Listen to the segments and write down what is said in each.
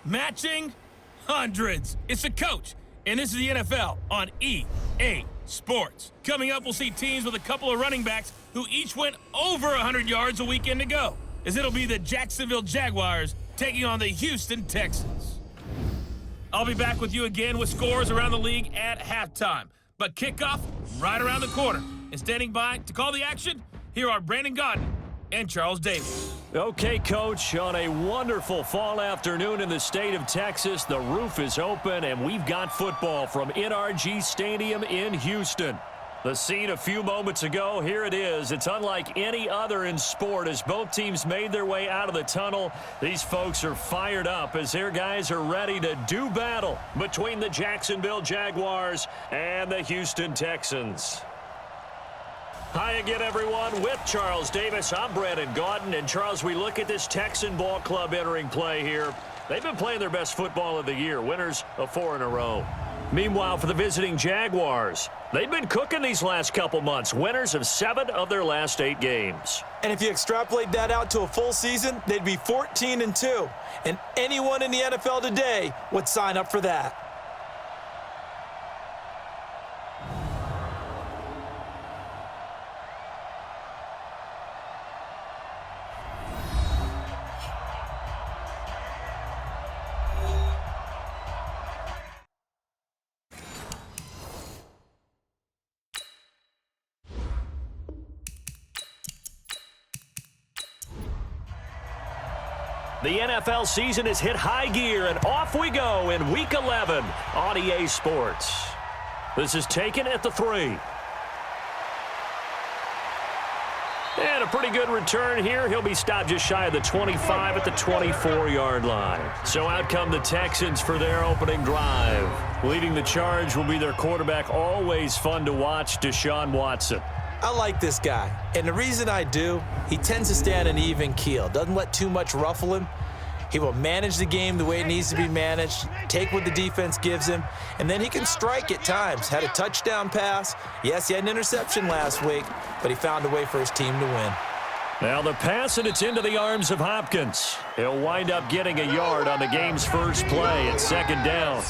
matching hundreds. It's the coach, and this is the NFL on EA Sports. Coming up, we'll see teams with a couple of running backs who each went over 100 yards a weekend ago, as it'll be the Jacksonville Jaguars taking on the Houston Texans. I'll be back with you again with scores around the league at halftime. But kickoff right around the corner. And standing by to call the action, here are Brandon Gaudin and Charles Davis. Okay, Coach, on a wonderful fall afternoon in the state of Texas, the roof is open, and we've got football from NRG Stadium in Houston. The scene a few moments ago, here it is. It's unlike any other in sport as both teams made their way out of the tunnel. These folks are fired up as their guys are ready to do battle between the Jacksonville Jaguars and the Houston Texans. Hi again, everyone. With Charles Davis, I'm Brandon Gaudin. And, Charles, we look at this Texan ball club entering play here. They've been playing their best football of the year, winners of 4 in a row. Meanwhile, for the visiting Jaguars, they've been cooking these last couple months, winners of 7 of their last 8 games. And if you extrapolate that out to a full season, they'd be 14-2. And anyone in the NFL today would sign up for that. The NFL season has hit high gear, and off we go in Week 11 on EA Sports. This is taken at the 3. And a pretty good return here. He'll be stopped just shy of the 25 at the 24-yard line. So out come the Texans for their opening drive. Leading the charge will be their quarterback, always fun to watch, Deshaun Watson. I like this guy, and the reason I do, he tends to stay on an even keel, doesn't let too much ruffle him. He will manage the game the way it needs to be managed, take what the defense gives him, and then he can strike at times. Had a touchdown pass. Yes, he had an interception last week, but he found a way for his team to win. Now the pass, and it's into the arms of Hopkins. He'll wind up getting a yard on the game's first play at 2nd down.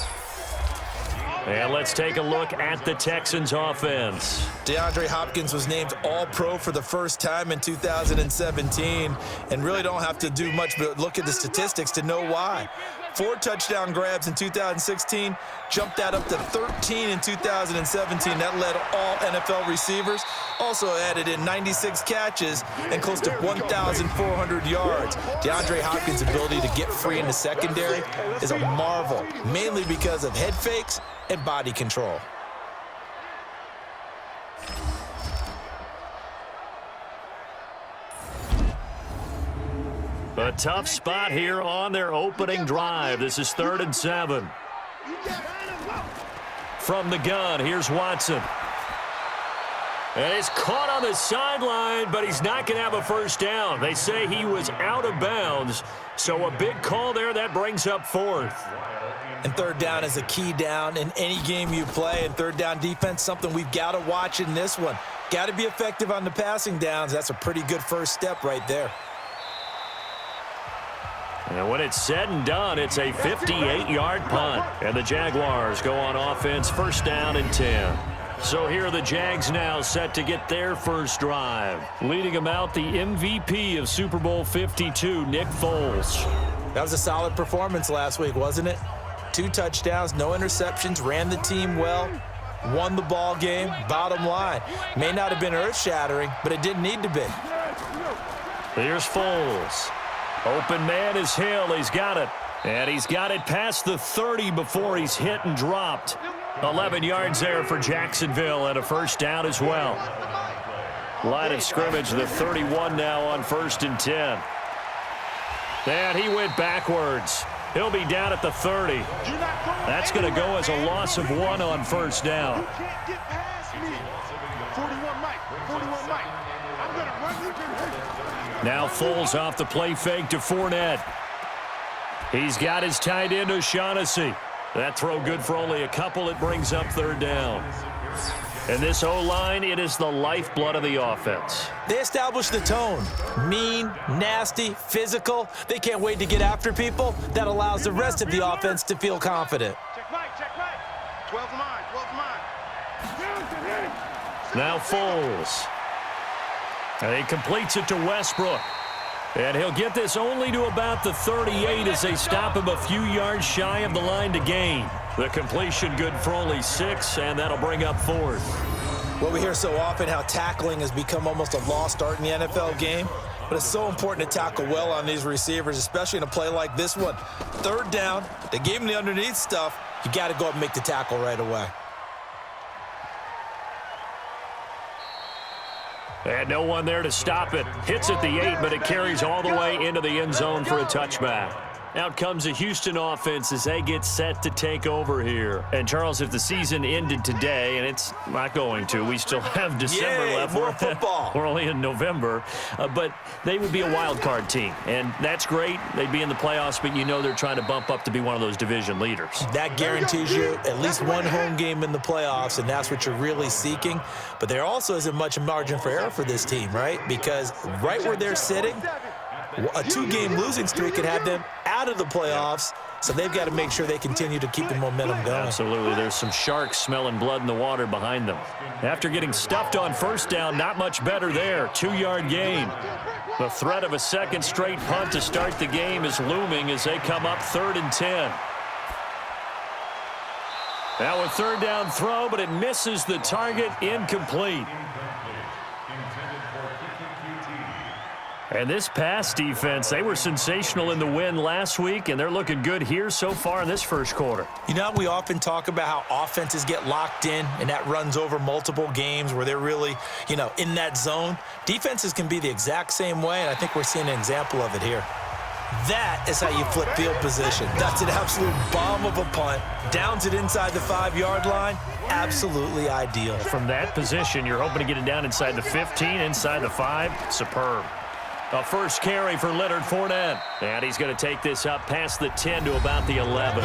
And let's take a look at the Texans offense. DeAndre Hopkins was named All-Pro for the first time in 2017, and really don't have to do much but look at the statistics to know why. 4 touchdown grabs in 2016, jumped that up to 13 in 2017. That led all NFL receivers. Also added in 96 catches and close to 1,400 yards. DeAndre Hopkins' ability to get free in the secondary is a marvel, mainly because of head fakes and body control. A tough spot here on their opening drive. This is 3rd and 7. From the gun, here's Watson. And he's caught on the sideline, but he's not going to have a first down. They say he was out of bounds, so a big call there. That brings up 4th. And 3rd down is a key down in any game you play. And 3rd down defense, something we've got to watch in this one. Got to be effective on the passing downs. That's a pretty good first step right there. And when it's said and done, it's a 58-yard punt. And the Jaguars go on offense, 1st down and 10. So here are the Jags now set to get their first drive. Leading them out, the MVP of Super Bowl 52, Nick Foles. That was a solid performance last week, wasn't it? 2 touchdowns, no interceptions, ran the team well, won the ball game. Bottom line, may not have been earth-shattering, but it didn't need to be. Here's Foles. Open man is Hill. He's got it. And he's got it past the 30 before he's hit and dropped. 11 yards there for Jacksonville and a first down as well. Line of scrimmage, the 31 now on 1st and 10. And he went backwards. He'll be down at the 30. That's going to go as a loss of 1 on 1st down. Now Foles off the play fake to Fournette. He's got his tight end O'Shaughnessy. That throw good for only a couple. It brings up 3rd down. And this O-line, it is the lifeblood of the offense. They establish the tone. Mean, nasty, physical. They can't wait to get after people. That allows the rest of the offense to feel confident. Check right, check right. 12's mine, 12's mine. Now Foles. And he completes it to Westbrook. And he'll get this only to about the 38 as they stop him a few yards shy of the line to gain. The completion good for only 6, and that'll bring up 4th. Well, we hear so often how tackling has become almost a lost art in the NFL game, but it's so important to tackle well on these receivers, especially in a play like this one. 3rd down, they gave him the underneath stuff. You got to go up and make the tackle right away. And no one there to stop it. Hits at the 8, but it carries all the way into the end zone for a touchback. Out comes the Houston offense as they get set to take over here. And, Charles, if the season ended today, and it's not going to, we still have December left. More football. We're only in November. But they would be a wild card team. And that's great. They'd be in the playoffs, but you know they're trying to bump up to be one of those division leaders. That guarantees you at least one home game in the playoffs, and that's what you're really seeking. But there also isn't much margin for error for this team, right? Because right where they're sitting, a 2-game losing streak could have them out of the playoffs, so they've got to make sure they continue to keep the momentum going. Absolutely. There's some sharks smelling blood in the water behind them. After getting stuffed on 1st down, not much better there. 2-yard gain. The threat of a second straight punt to start the game is looming as they come up 3rd and 10. Now a 3rd down throw, but it misses the target, incomplete. And this pass defense, they were sensational in the win last week, and they're looking good here so far in this first quarter. You know, we often talk about how offenses get locked in, and that runs over multiple games where they're really, in that zone. Defenses can be the exact same way, and I think we're seeing an example of it here. That is how you flip field position. That's an absolute bomb of a punt. Downs it inside the 5-yard line. Absolutely ideal. From that position, you're hoping to get it down inside the 15, inside the 5. Superb. A first carry for Leonard Fournette. And he's going to take this up past the 10 to about the 11.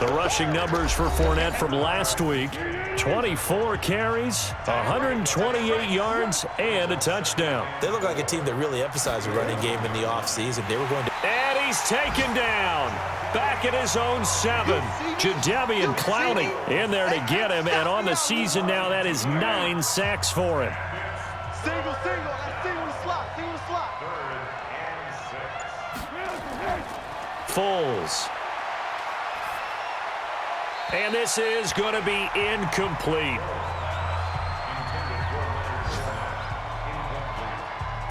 The rushing numbers for Fournette from last week. 24 carries, 128 yards, and a touchdown. They look like a team that really emphasized the running game in the offseason. They were going to... And he's taken down. Back at his own 7. Jadeveon Clowney in there to get him. And on the season now, that is 9 sacks for him. Single, single slot. Foles. And this is going to be incomplete.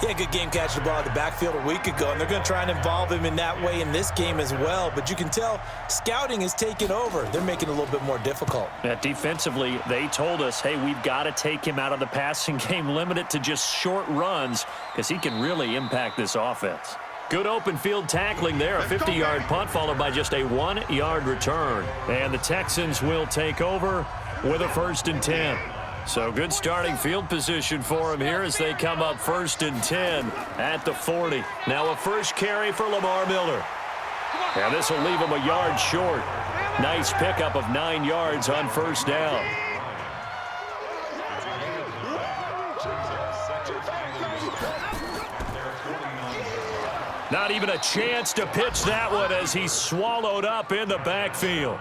Yeah, good game catching the ball in the backfield a week ago, and they're going to try and involve him in that way in this game as well. But you can tell scouting is taking over. They're making it a little bit more difficult. Yeah, defensively, they told us, hey, we've got to take him out of the passing game, limit it to just short runs, because he can really impact this offense. Good open field tackling there, a 50-yard punt followed by just a 1-yard return. And the Texans will take over with a 1st and 10. So good starting field position for him here as they come up 1st and 10 at the 40. Now a first carry for Lamar Miller. And this will leave him a yard short. Nice pickup of 9 yards on 1st down. Not even a chance to pitch that one as he's swallowed up in the backfield.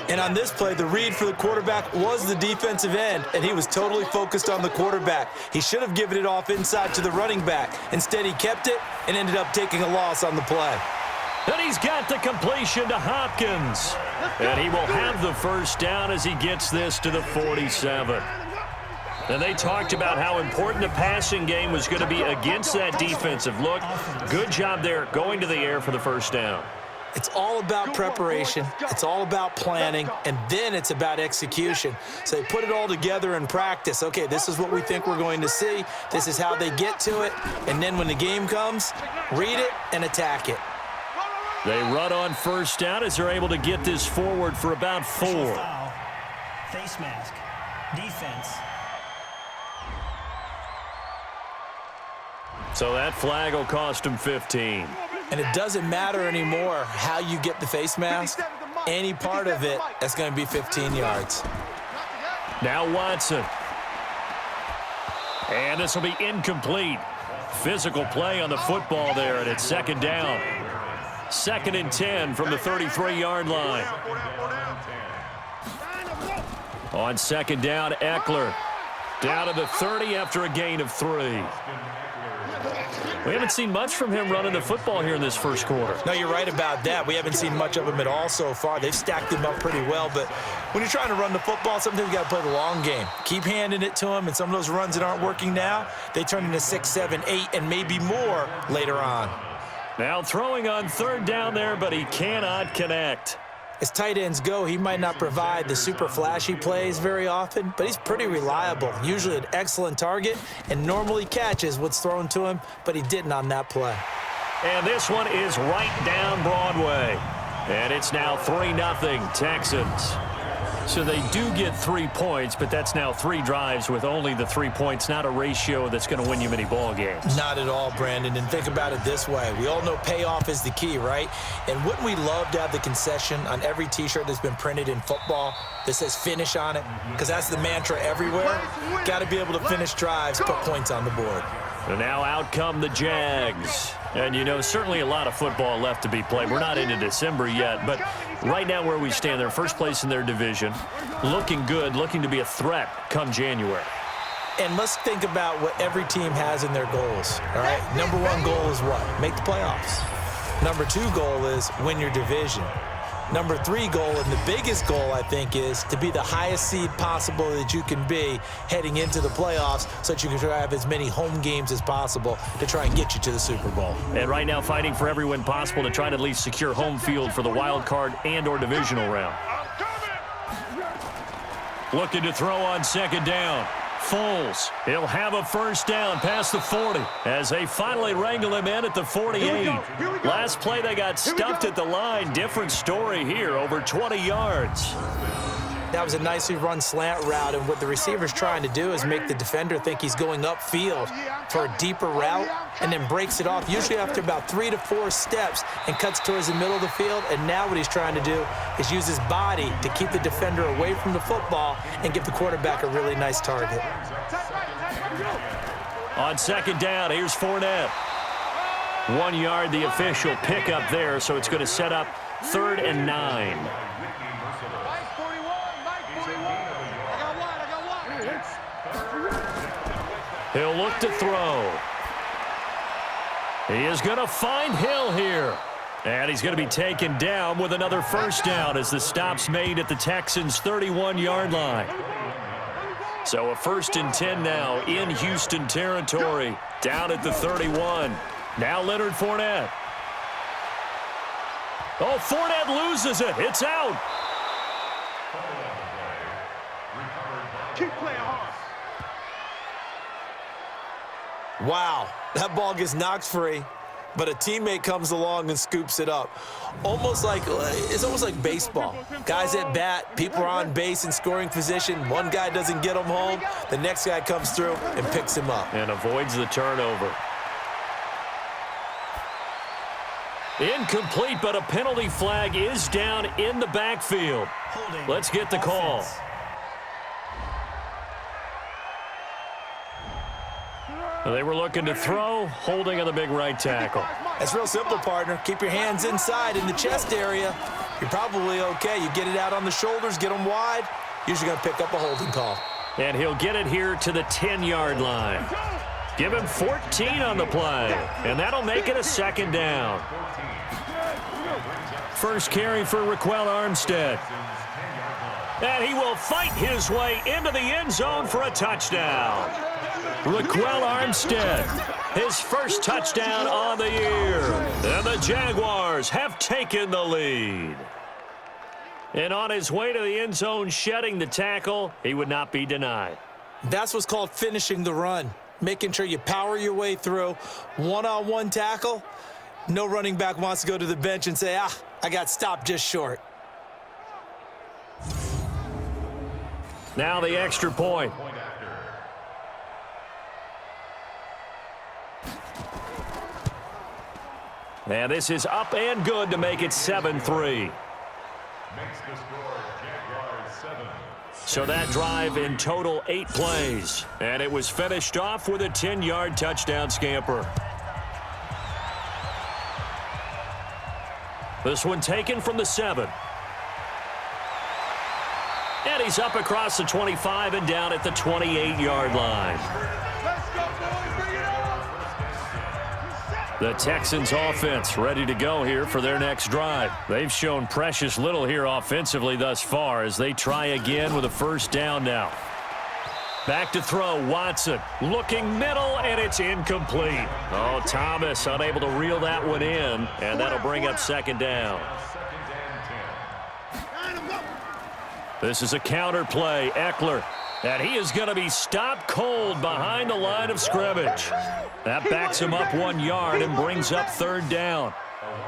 And on this play, the read for the quarterback was the defensive end, and he was totally focused on the quarterback. He should have given it off inside to the running back. Instead, he kept it and ended up taking a loss on the play. And he's got the completion to Hopkins. And he will have the 1st down as he gets this to the 47. And they talked about how important the passing game was going to be against that defensive look. Good job there going to the air for the 1st down. It's all about preparation. It's all about planning, and then it's about execution. So they put it all together in practice. Okay, this is what we think we're going to see. This is how they get to it. And then when the game comes, read it and attack it. They run on 1st down as they're able to get this forward for about 4. Foul. Face mask. Defense. So that flag will cost him 15. And it doesn't matter anymore how you get the face mask. any part of it, that's going to be 15 yards. Now Watson. And this will be incomplete. Physical play on the football there, and it's second down. 2nd and 10 from the 33-yard line. On 2nd down, Eckler. Down to the 30 after a gain of 3. We haven't seen much from him running the football here in this first quarter. No, you're right about that. We haven't seen much of him at all so far. They've stacked him up pretty well, but when you're trying to run the football, sometimes you got to play the long game. Keep handing it to him, and some of those runs that aren't working now, they turn into 6, 7, 8, and maybe more later on. Now throwing on 3rd down there, but he cannot connect. As tight ends go, he might not provide the super flashy plays very often, but he's pretty reliable, usually an excellent target, and normally catches what's thrown to him, but he didn't on that play. And this one is right down Broadway. And it's now 3-0 Texans. So they do get 3 points, but that's now 3 drives with only the 3 points, not a ratio that's going to win you many ball games. Not at all, Brandon. And think about it this way. We all know payoff is the key, right? And wouldn't we love to have the concession on every T-shirt that's been printed in football that says finish on it? Because that's the mantra everywhere. Got to be able to finish drives, put points on the board. And now out come the Jags. And, you know, certainly a lot of football left to be played. We're not into December yet, but right now where we stand, they're first place in their division, looking good, looking to be a threat come January. And let's think about what every team has in their goals, all right? Number 1 goal is what? Make the playoffs. Number 2 goal is win your division. Number 3 goal, and the biggest goal, I think, is to be the highest seed possible that you can be heading into the playoffs so that you can have as many home games as possible to try and get you to the Super Bowl. And right now fighting for every win possible to try to at least secure home field for the wild card and or divisional round. Looking to throw on 2nd down. Foles, he'll have a 1st down past the 40 as they finally wrangle him in at the 48. Last play they got stuffed at the line. Different story here, over 20 yards. That was a nicely run slant route, and what the receiver's trying to do is make the defender think he's going upfield for a deeper route and then breaks it off, usually after about 3 to 4 steps, and cuts towards the middle of the field. And now what he's trying to do is use his body to keep the defender away from the football and give the quarterback a really nice target. On 2nd down, here's Fournette. 1 yard, the official pickup there, so it's going to set up 3rd and 9. He'll look to throw. He is going to find Hill here. And he's going to be taken down with another 1st down as the stop's made at the Texans' 31-yard line. So a 1st and 10 now in Houston territory, down at the 31. Now Leonard Fournette. Oh, Fournette loses it. It's out. Keep playing hard. Wow, that ball gets knocked free, but a teammate comes along and scoops it up. It's almost like baseball. Guys at bat, people are on base in scoring position. One guy doesn't get him home. The next guy comes through and picks him up. And avoids the turnover. Incomplete, but a penalty flag is down in the backfield. Let's get the call. They were looking to throw, holding on the big right tackle. It's real simple, partner. Keep your hands inside in the chest area. You're probably okay. You get it out on the shoulders, get them wide. Usually going to pick up a holding call. And he'll get it here to the 10-yard line. Give him 14 on the play, and that'll make it a 2nd down. First carry for Raquel Armstead. And he will fight his way into the end zone for a touchdown. Raquel Armstead, his first touchdown on the year. And the Jaguars have taken the lead. And on his way to the end zone, shedding the tackle, he would not be denied. That's what's called finishing the run. Making sure you power your way through. One-on-one tackle. No running back wants to go to the bench and say, I got stopped just short. Now the extra point. And this is up and good to make it 7-3. So that drive in total 8 plays. And it was finished off with a 10-yard touchdown scamper. This one taken from the 7. And he's up across the 25 and down at the 28-yard line. Let's go, boys. Bring it on. The Texans offense ready to go here for their next drive. They've shown precious little here offensively thus far as they try again with a first down now. Back to throw, Watson looking middle, and it's incomplete. Oh, Thomas unable to reel that one in, and that'll bring up second down. This is a counter play, Eckler. And he is going to be stopped cold behind the line of scrimmage. That backs him up 1 yard and brings up third down.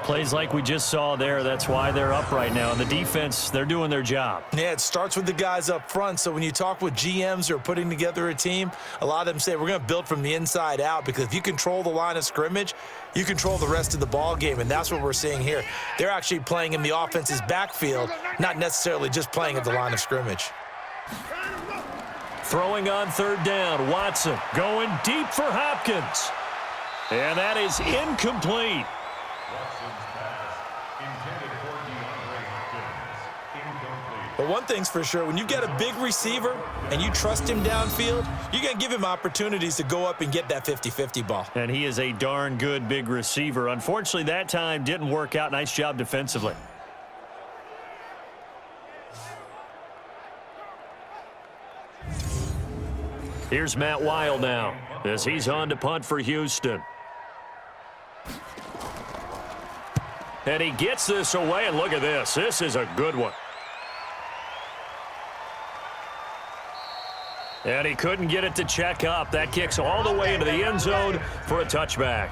Plays like we just saw there, that's why they're up right now. And the defense, they're doing their job. Yeah, it starts with the guys up front. So when you talk with GMs who are putting together a team, a lot of them say we're going to build from the inside out, because if you control the line of scrimmage, you control the rest of the ball game, and that's what we're seeing here. They're actually playing in the offense's backfield, not necessarily just playing at the line of scrimmage. Throwing on third down, Watson going deep for Hopkins. And that is incomplete. But one thing's for sure, when you've got a big receiver and you trust him downfield, you're going to give him opportunities to go up and get that 50-50 ball. And he is a darn good big receiver. Unfortunately, that time didn't work out. Nice job defensively. Here's Matt Weil now as he's on to punt for Houston. And he gets this away, and look at this. This is a good one. And he couldn't get it to check up. That kicks all the way into the end zone for a touchback.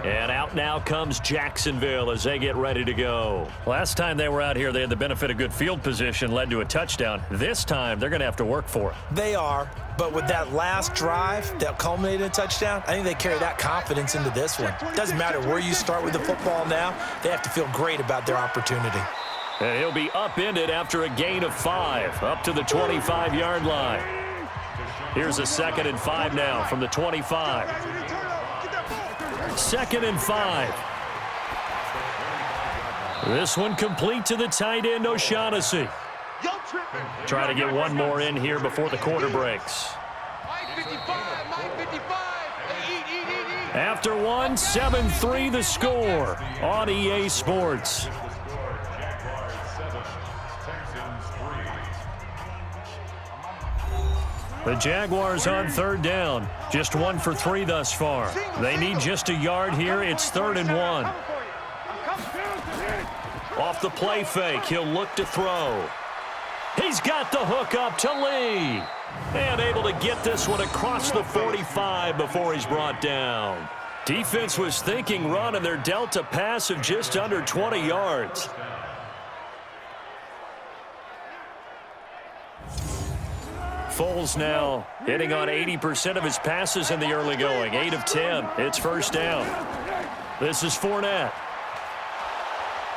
And out now comes Jacksonville as they get ready to go. Last time they were out here, they had the benefit of good field position, led to a touchdown. This time, they're going to have to work for it. They are, but with that last drive that culminated in a touchdown, I think they carry that confidence into this one. Doesn't matter where you start with the football now, they have to feel great about their opportunity. And he'll be upended after a gain of 5, up to the 25-yard line. Here's a 2nd and 5 now from the 25. 2nd and 5. This one complete to the tight end, O'Shaughnessy. Try to get one more in here before the quarter breaks. After one, 7-3 the score on EA Sports. The Jaguars on third down. Just 1 for 3 thus far. They need just a yard here. It's 3rd and 1. Off the play fake, he'll look to throw. He's got the hook up to Lee. And able to get this one across the 45 before he's brought down. Defense was thinking run, and they're dealt a pass of just under 20 yards. Foles now hitting on 80% of his passes in the early going. 8 of 10. It's first down. This is Fournette.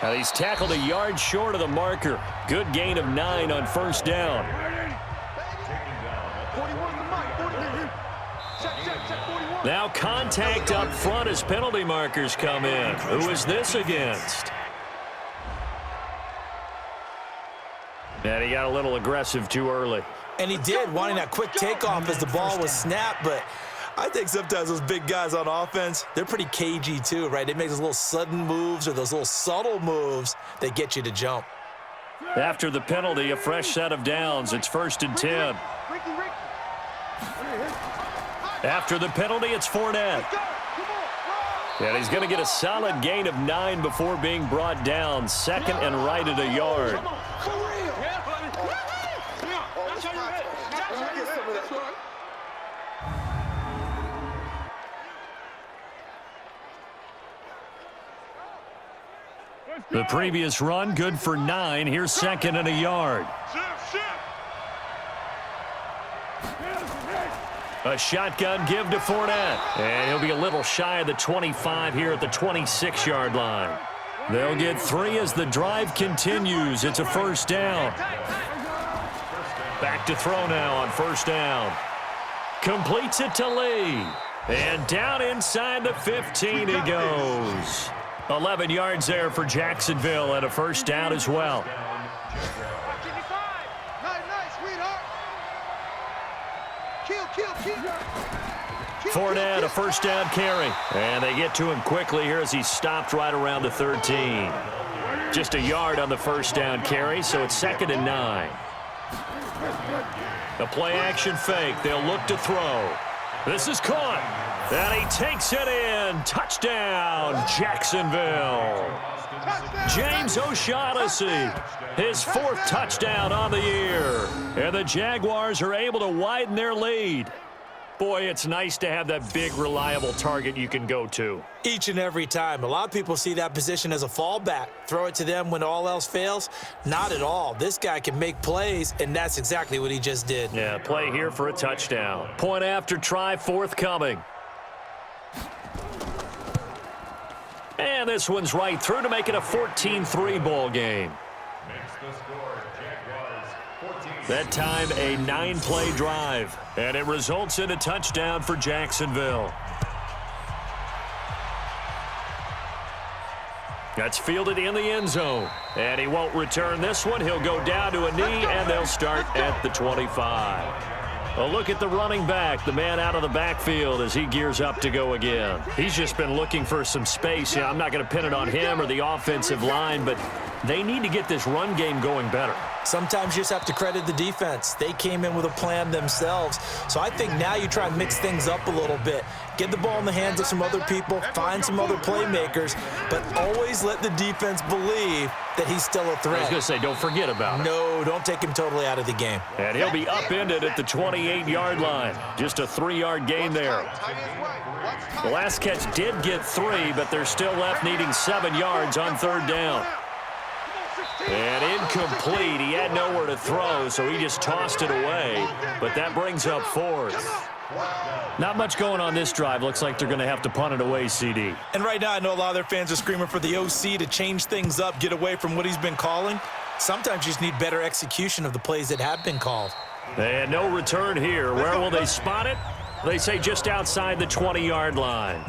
And he's tackled a yard short of the marker. Good gain of 9 on first down. Now contact up front as penalty markers come in. Who is this against? And he got a little aggressive too early. And he did, wanting that quick takeoff as the ball was snapped. But I think sometimes those big guys on offense, they're pretty cagey too, right? They make those little sudden moves or those little subtle moves that get you to jump. After the penalty, a fresh set of downs. It's 1st and 10. After the penalty, it's Fournette. And he's going to get a solid gain of 9 before being brought down. 2nd and right at a yard. The previous run, good for 9. Here's 2nd and a yard. A shotgun give to Fournette. And he'll be a little shy of the 25 here at the 26-yard line. They'll get 3 as the drive continues. It's a first down. Back to throw now on first down. Completes it to Lee. And down inside the 15 he goes. 11 yards there for Jacksonville and a first down as well. Fournette, a first down carry. And they get to him quickly here as he stopped right around the 13. Just a yard on the first down carry, so it's 2nd and 9. The play action fake. They'll look to throw. This is caught. And he takes it in. Touchdown, Jacksonville. James O'Shaughnessy, his 4th touchdown on the year. And the Jaguars are able to widen their lead. Boy, it's nice to have that big, reliable target you can go to. Each and every time. A lot of people see that position as a fallback. Throw it to them when all else fails. Not at all. This guy can make plays, and that's exactly what he just did. Yeah, play here for a touchdown. Point after try forthcoming. And this one's right through to make it a 14-3 ball game. That time, a 9-play drive. And it results in a touchdown for Jacksonville. That's fielded in the end zone. And he won't return this one. He'll go down to a knee, and they'll start at the 25. A look at the running back, the man out of the backfield as he gears up to go again. He's just been looking for some space. I'm not going to pin it on him or the offensive line, but they need to get this run game going better. Sometimes you just have to credit the defense. They came in with a plan themselves. So I think now you try and mix things up a little bit. Get the ball in the hands of some other people, find some other playmakers, but always let the defense believe that he's still a threat. I was going to say, don't forget about it. No, don't take him totally out of the game. And he'll be upended at the 28-yard line. Just a 3-yard gain there. The last catch did get 3, but they're still left needing 7 yards on 3rd down. And incomplete. He had nowhere to throw, so he just tossed it away. But that brings up 4th. Not much going on this drive. Looks like they're going to have to punt it away, CD. And right now, I know a lot of their fans are screaming for the OC to change things up, get away from what he's been calling. Sometimes you just need better execution of the plays that have been called. And no return here. Where will they spot it? They say just outside the 20-yard line.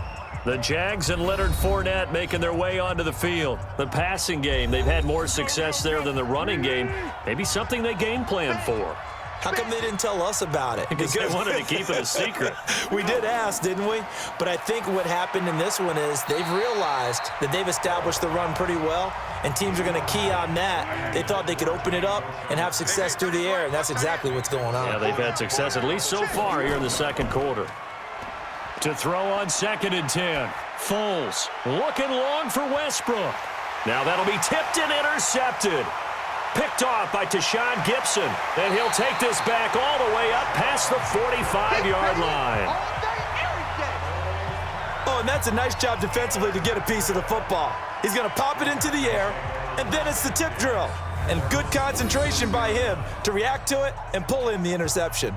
The Jags and Leonard Fournette making their way onto the field. The passing game, they've had more success there than the running game. Maybe something they game plan for. How come they didn't tell us about it? Because they wanted to keep it a secret. We did ask, didn't we? But I think what happened in this one is they've realized that they've established the run pretty well, and teams are going to key on that. They thought they could open it up and have success through the air, and that's exactly what's going on. Yeah, they've had success, at least so far here in the 2nd quarter. To throw on 2nd and 10. Foles looking long for Westbrook. Now that'll be tipped and intercepted. Picked off by Tashawn Gibson. And he'll take this back all the way up past the 45-yard line. Oh, and that's a nice job defensively to get a piece of the football. He's going to pop it into the air, and then it's the tip drill. And good concentration by him to react to it and pull in the interception.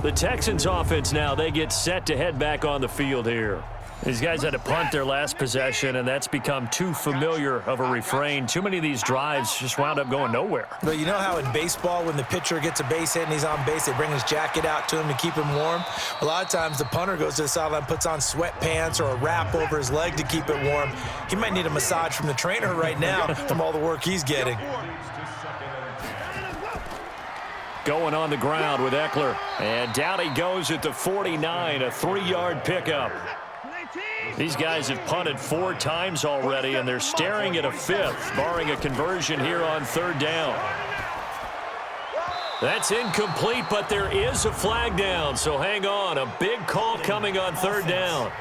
The Texans offense now, they get set to head back on the field here. These guys had to punt their last possession, and that's become too familiar of a refrain. Too many of these drives just wound up going nowhere. But you know how in baseball, when the pitcher gets a base hit and he's on base, they bring his jacket out to him to keep him warm? A lot of times the punter goes to the sideline, puts on sweatpants or a wrap over his leg to keep it warm. He might need a massage from the trainer right now from all the work he's getting. Going on the ground with Eckler. And down he goes at the 49, a 3-yard pickup. These guys have punted 4 times already, and they're staring at a 5th, barring a conversion here on 3rd down. That's incomplete, but there is a flag down, so hang on. A big call coming on 3rd down.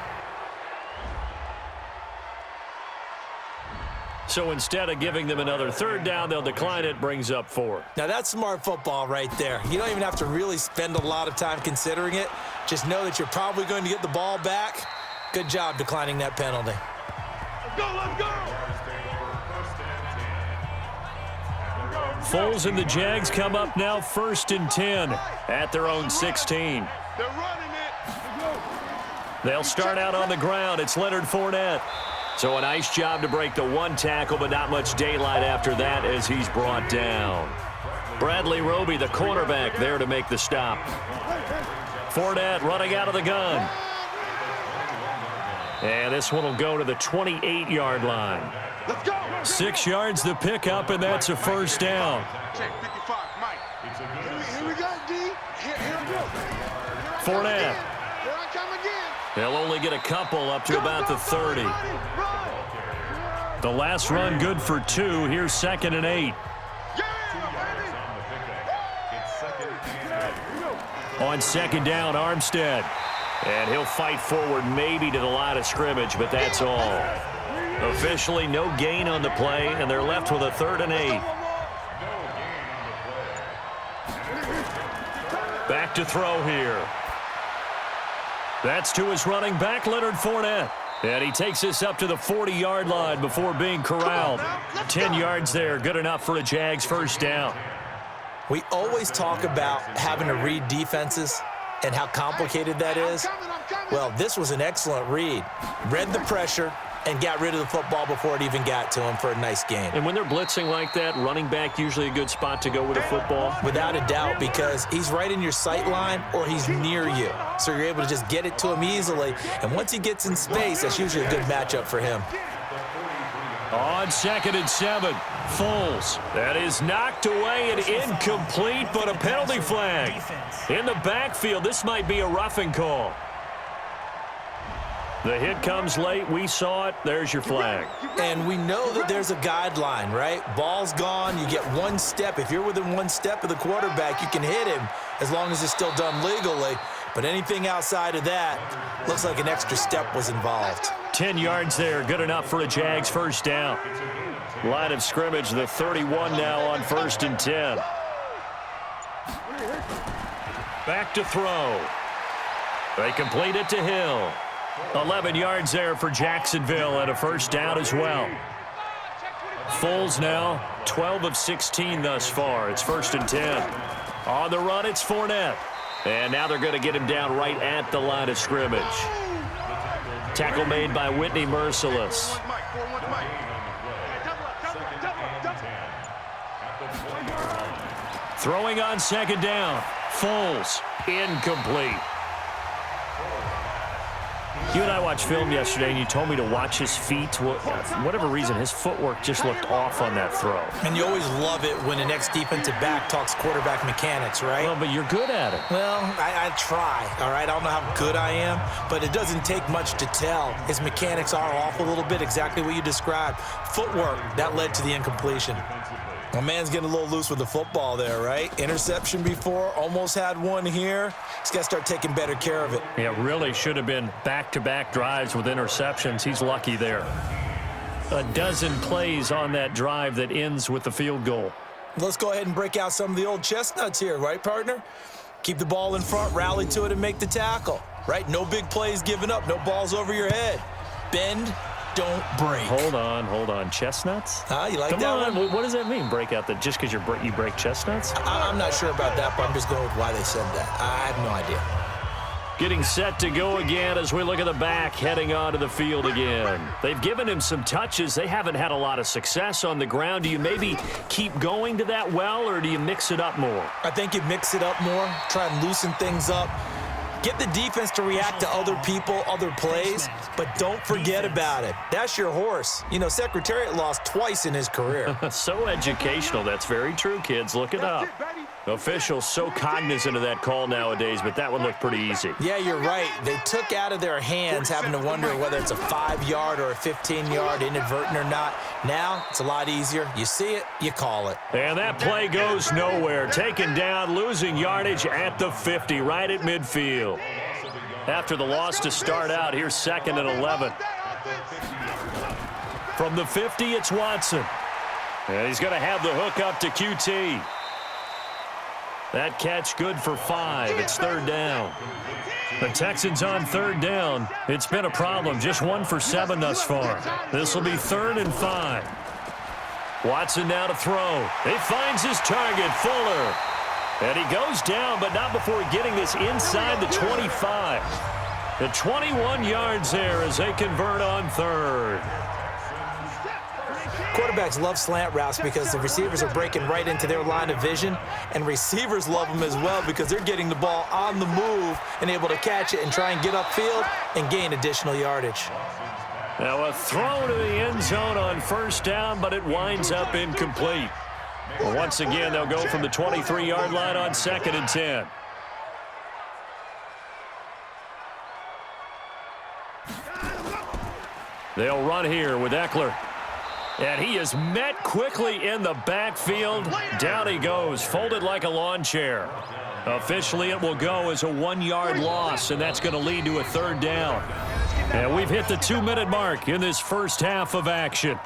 So instead of giving them another 3rd down, they'll decline it, brings up 4. Now that's smart football right there. You don't even have to really spend a lot of time considering it. Just know that you're probably going to get the ball back. Good job declining that penalty. Foles and the Jags come up now 1st and 10 at their own 16. They're running it. They'll start out on the ground. It's Leonard Fournette. So a nice job to break the one tackle, but not much daylight after that as he's brought down. Bradley Roby, the cornerback, there to make the stop. Fournette running out of the gun. And this one will go to the 28-yard line. 6 yards the pickup, and that's a first down. Check 55, Mike. Here we go, D. Here we go. Fournette. Here I come again. They'll only get a couple up to about the 30. The last run good for 2. Here's 2nd and 8. On 2nd down, Armstead. And he'll fight forward maybe to the line of scrimmage, but that's all. Officially no gain on the play, and they're left with a 3rd and 8. Back to throw here. That's to his running back, Leonard Fournette. And he takes this up to the 40-yard line before being corralled. 10 yards there, good enough for a Jags first down. We always talk about having to read defenses and how complicated that is. Well, this was an excellent read. Read the pressure and got rid of the football before it even got to him for a nice game. And when they're blitzing like that, running back usually a good spot to go with the football? Without a doubt, because he's right in your sight line or he's near you. So you're able to just get it to him easily. And once he gets in space, that's usually a good matchup for him. On 2nd and 7, Foles. That is knocked away and incomplete, but a penalty flag. In the backfield, this might be a roughing call. The hit comes late. We saw it. There's your flag. And we know that there's a guideline, right? Ball's gone. You get 1 step. If you're within 1 step of the quarterback, you can hit him as long as it's still done legally. But anything outside of that looks like an extra step was involved. 10 yards there. Good enough for a Jags first down. Line of scrimmage, the 31 now on 1st and 10. Back to throw. They complete it to Hill. 11 yards there for Jacksonville and a first down as well. Foles now 12 of 16 thus far. It's 1st and 10. On the run, it's Fournette. And now they're going to get him down right at the line of scrimmage. Tackle made by Whitney Merciless. Throwing on 2nd down. Foles, incomplete. You and I watched film yesterday, and you told me to watch his feet. For whatever reason, his footwork just looked off on that throw. And you always love it when the next defensive back talks quarterback mechanics, right? Well, but you're good at it. Well, I try, all right? I don't know how good I am, but it doesn't take much to tell. His mechanics are off a little bit, exactly what you described. Footwork, that led to the incompletion. My man's getting a little loose with the football there, right? Interception before, almost had one here. He's got to start taking better care of it. Yeah, really should have been back-to-back drives with interceptions. He's lucky there. A dozen plays on that drive that ends with the field goal. Let's go ahead and break out some of the old chestnuts here, right, partner? Keep the ball in front, rally to it, and make the tackle, right? No big plays given up, no balls over your head. Bend, don't break. Hold on. Chestnuts? You like Come that on. one? What does that mean, break out? Just because you break chestnuts? I'm not sure about that, but I'm just going with why they said that. I have no idea. Getting set to go again as we look at the back, heading onto the field again. They've given him some touches. They haven't had a lot of success on the ground. Do you maybe keep going to that well, or do you mix it up more? I think you mix it up more, try and loosen things up. Get the defense to react to other people, other plays, but don't forget about it. That's your horse. You know, Secretariat lost twice in his career. So educational. That's very true, kids. Look it up. Officials so cognizant of that call nowadays, but that one looked pretty easy. Yeah, you're right. They took out of their hands having to wonder whether it's a 5-yard or a 15-yard, inadvertent or not. Now, it's a lot easier. You see it, you call it. And that play goes nowhere. Taken down, losing yardage at the 50, right at midfield. After the loss to start out, here's 2nd and 11. From the 50, it's Watson. And he's going to have the hook up to QT. That catch good for 5. It's third down. The Texans on third down. It's been a problem. Just 1 for 7 thus far. This will be 3rd and 5. Watson now to throw. He finds his target, Fuller. And he goes down, but not before getting this inside the 25. The 21 yards there as they convert on 3rd. Quarterbacks love slant routes because the receivers are breaking right into their line of vision, and receivers love them as well because they're getting the ball on the move and able to catch it and try and get upfield and gain additional yardage. Now a throw to the end zone on first down, but it winds up incomplete. Well, once again, they'll go from the 23-yard line on 2nd and 10. They'll run here with Eckler. And he is met quickly in the backfield. Down he goes, folded like a lawn chair. Officially, it will go as a 1-yard loss, and that's going to lead to a 3rd down. And we've hit the 2-minute mark in this first half of action.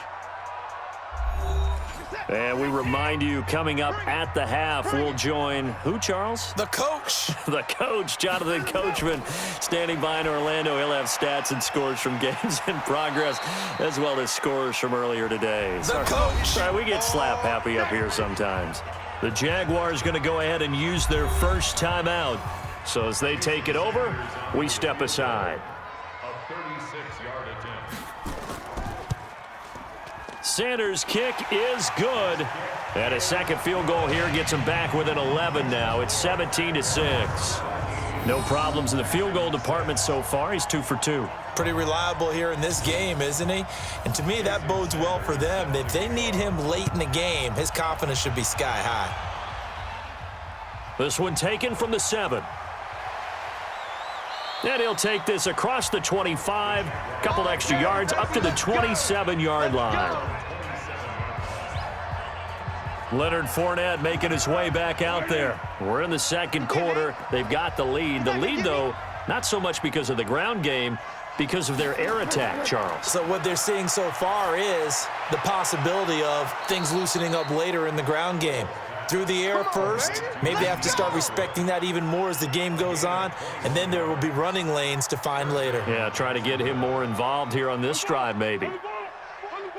And we remind you, coming up at the half, we'll join who, Charles? The coach. The coach, Jonathan Coachman, standing by in Orlando. He'll have stats and scores from games in progress, as well as scores from earlier today. The coach. Sorry, we get slap happy up here sometimes. The Jaguars going to go ahead and use their first timeout. So as they take it over, we step aside. Sanders' kick is good. And a second field goal here gets him back within 11 now. It's 17-6. No problems in the field goal department so far. He's 2 for 2. Pretty reliable here in this game, isn't he? And to me, that bodes well for them. If they need him late in the game, his confidence should be sky high. This one taken from the 7. And he'll take this across the 25, couple extra yards up to the 27-yard line. Leonard Fournette making his way back out there. We're in the second quarter. They've got the lead. The lead, though, not so much because of the ground game, because of their air attack, Charles. So what they're seeing so far is the possibility of things loosening up later in the ground game. Through the air first, maybe they have to start respecting that even more as the game goes on, and then there will be running lanes to find later. Yeah, try to get him more involved here on this drive maybe.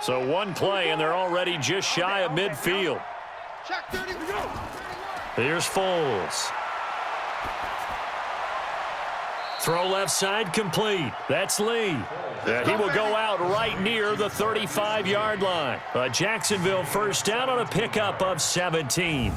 So one play, and they're already just shy of midfield. Here's Foles. Throw left side complete. That's Lee. And he will go out right near the 35-yard line. A Jacksonville first down on a pickup of 17.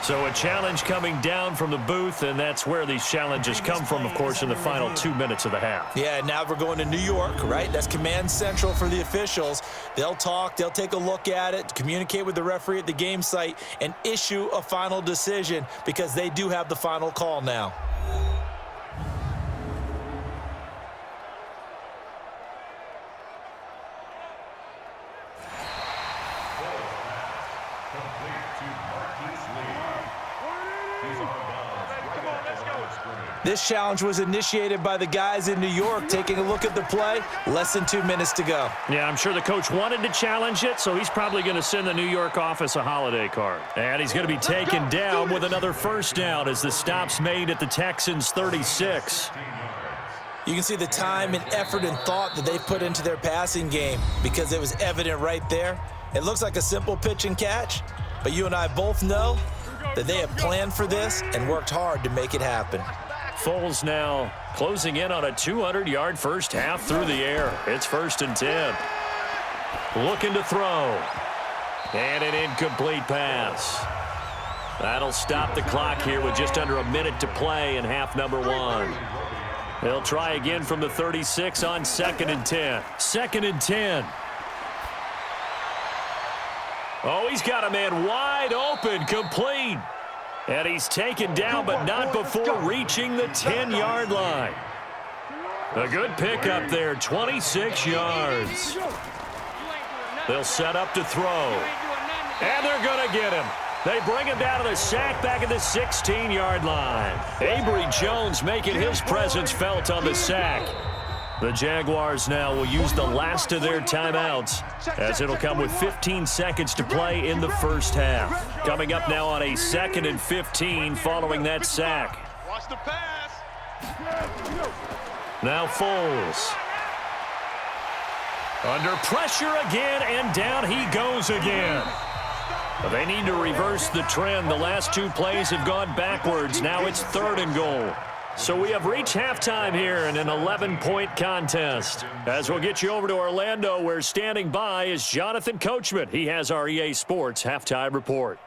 So a challenge coming down from the booth, and that's where these challenges come from, of course, in the final 2 minutes of the half. Yeah, now we're going to New York, right? That's command central for the officials. They'll talk, they'll take a look at it, communicate with the referee at the game site, and issue a final decision because they do have the final call now. This challenge was initiated by the guys in New York. Taking a look at the play, less than 2 minutes to go. Yeah, I'm sure the coach wanted to challenge it, so he's probably going to send the New York office a holiday card. And he's going to be taken down with another first down as the stop's made at the Texans' 36. You can see the time and effort and thought that they put into their passing game because it was evident right there. It looks like a simple pitch and catch, but you and I both know that they have planned for this and worked hard to make it happen. Foles now closing in on a 200-yard first half through the air. It's 1st and 10. Looking to throw. And an incomplete pass. That'll stop the clock here with just under a minute to play in half number 1. They'll try again from the 36 on 2nd and 10. 2nd and 10. Oh, he's got a man wide open, complete. And he's taken down, but not before reaching the 10-yard line. A good pickup there, 26 yards. They'll set up to throw. And they're going to get him. They bring him down to the sack back at the 16-yard line. Avery Jones making his presence felt on the sack. The Jaguars now will use the last of their timeouts as it'll come with 15 seconds to play in the first half. Coming up now on a 2nd and 15 following that sack. Watch the pass. Now Foles. Under pressure again, and down he goes again. They need to reverse the trend. The last 2 plays have gone backwards. Now it's 3rd and goal. So we have reached halftime here in an 11-point contest. As we'll get you over to Orlando, where standing by is Jonathan Coachman. He has our EA Sports halftime report.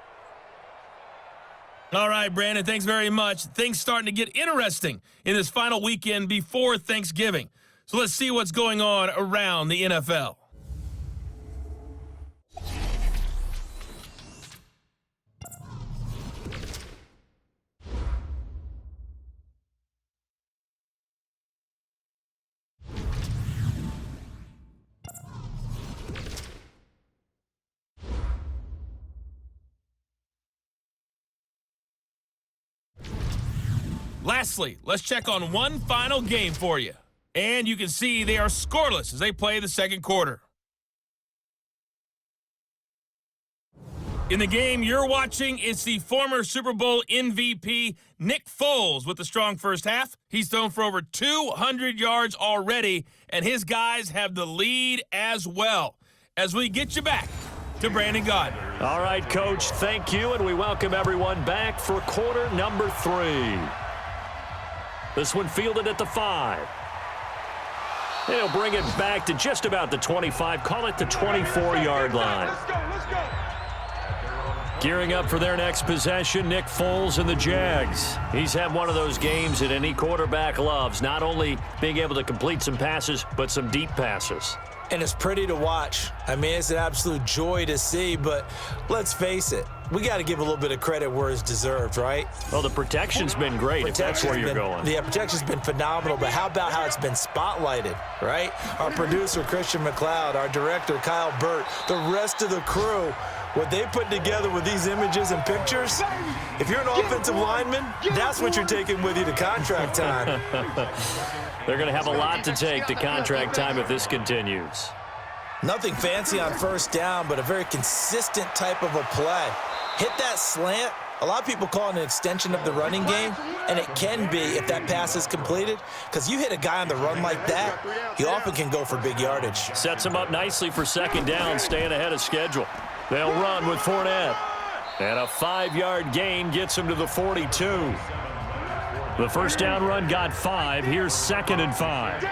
All right, Brandon, thanks very much. Things starting to get interesting in this final weekend before Thanksgiving. So let's see what's going on around the NFL. Lastly, let's check on one final game for you. And you can see they are scoreless as they play the second quarter. In the game you're watching, it's the former Super Bowl MVP, Nick Foles, with a strong first half. He's thrown for over 200 yards already, and his guys have the lead as well. As we get you back to Brandon Gaudin. All right, Coach, thank you, and we welcome everyone back for quarter number 3. This one fielded at the 5. They'll bring it back to just about the 25, call it the 24-yard line. Let's go. Gearing up for their next possession, Nick Foles and the Jags. He's had one of those games that any quarterback loves, not only being able to complete some passes, but some deep passes. And it's pretty to watch. I mean, it's an absolute joy to see, but let's face it, we got to give a little bit of credit where it's deserved, right? Well, the protection's been great, if that's where you're going. Yeah, protection's been phenomenal, but how about how it's been spotlighted, right? Our producer, Christian McLeod, our director, Kyle Burt, the rest of the crew, what they put together with these images and pictures, if you're an offensive lineman, that's what you're taking with you to contract time. They're going to have a lot to take to contract time if this continues. Nothing fancy on first down, but a very consistent type of a play. Hit that slant. A lot of people call it an extension of the running game, and it can be if that pass is completed, because you hit a guy on the run like that, he often can go for big yardage. Sets him up nicely for second down, staying ahead of schedule. They'll run with Fournette. And a 5-yard gain gets him to the 42. The first down run got 5. Here's 2nd and 5.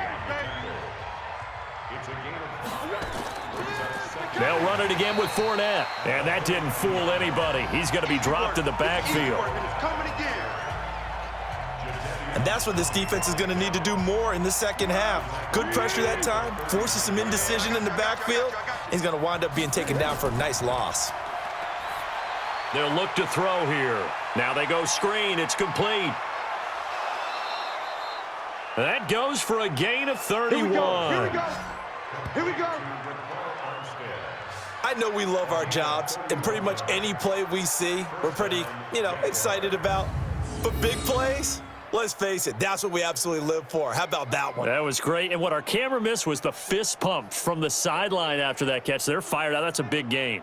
They'll run it again with Fournette. And that didn't fool anybody. He's going to be dropped in the backfield. And that's what this defense is going to need to do more in the second half. Good pressure that time, forces some indecision in the backfield. He's going to wind up being taken down for a nice loss. They'll look to throw here. Now they go screen. It's complete. That goes for a gain of 31. Here we go. I know we love our jobs, and pretty much any play we see, we're pretty, excited about. But big plays, let's face it, that's what we absolutely live for. How about that one? That was great. And what our camera missed was the fist pump from the sideline after that catch. They're fired out. That's a big gain.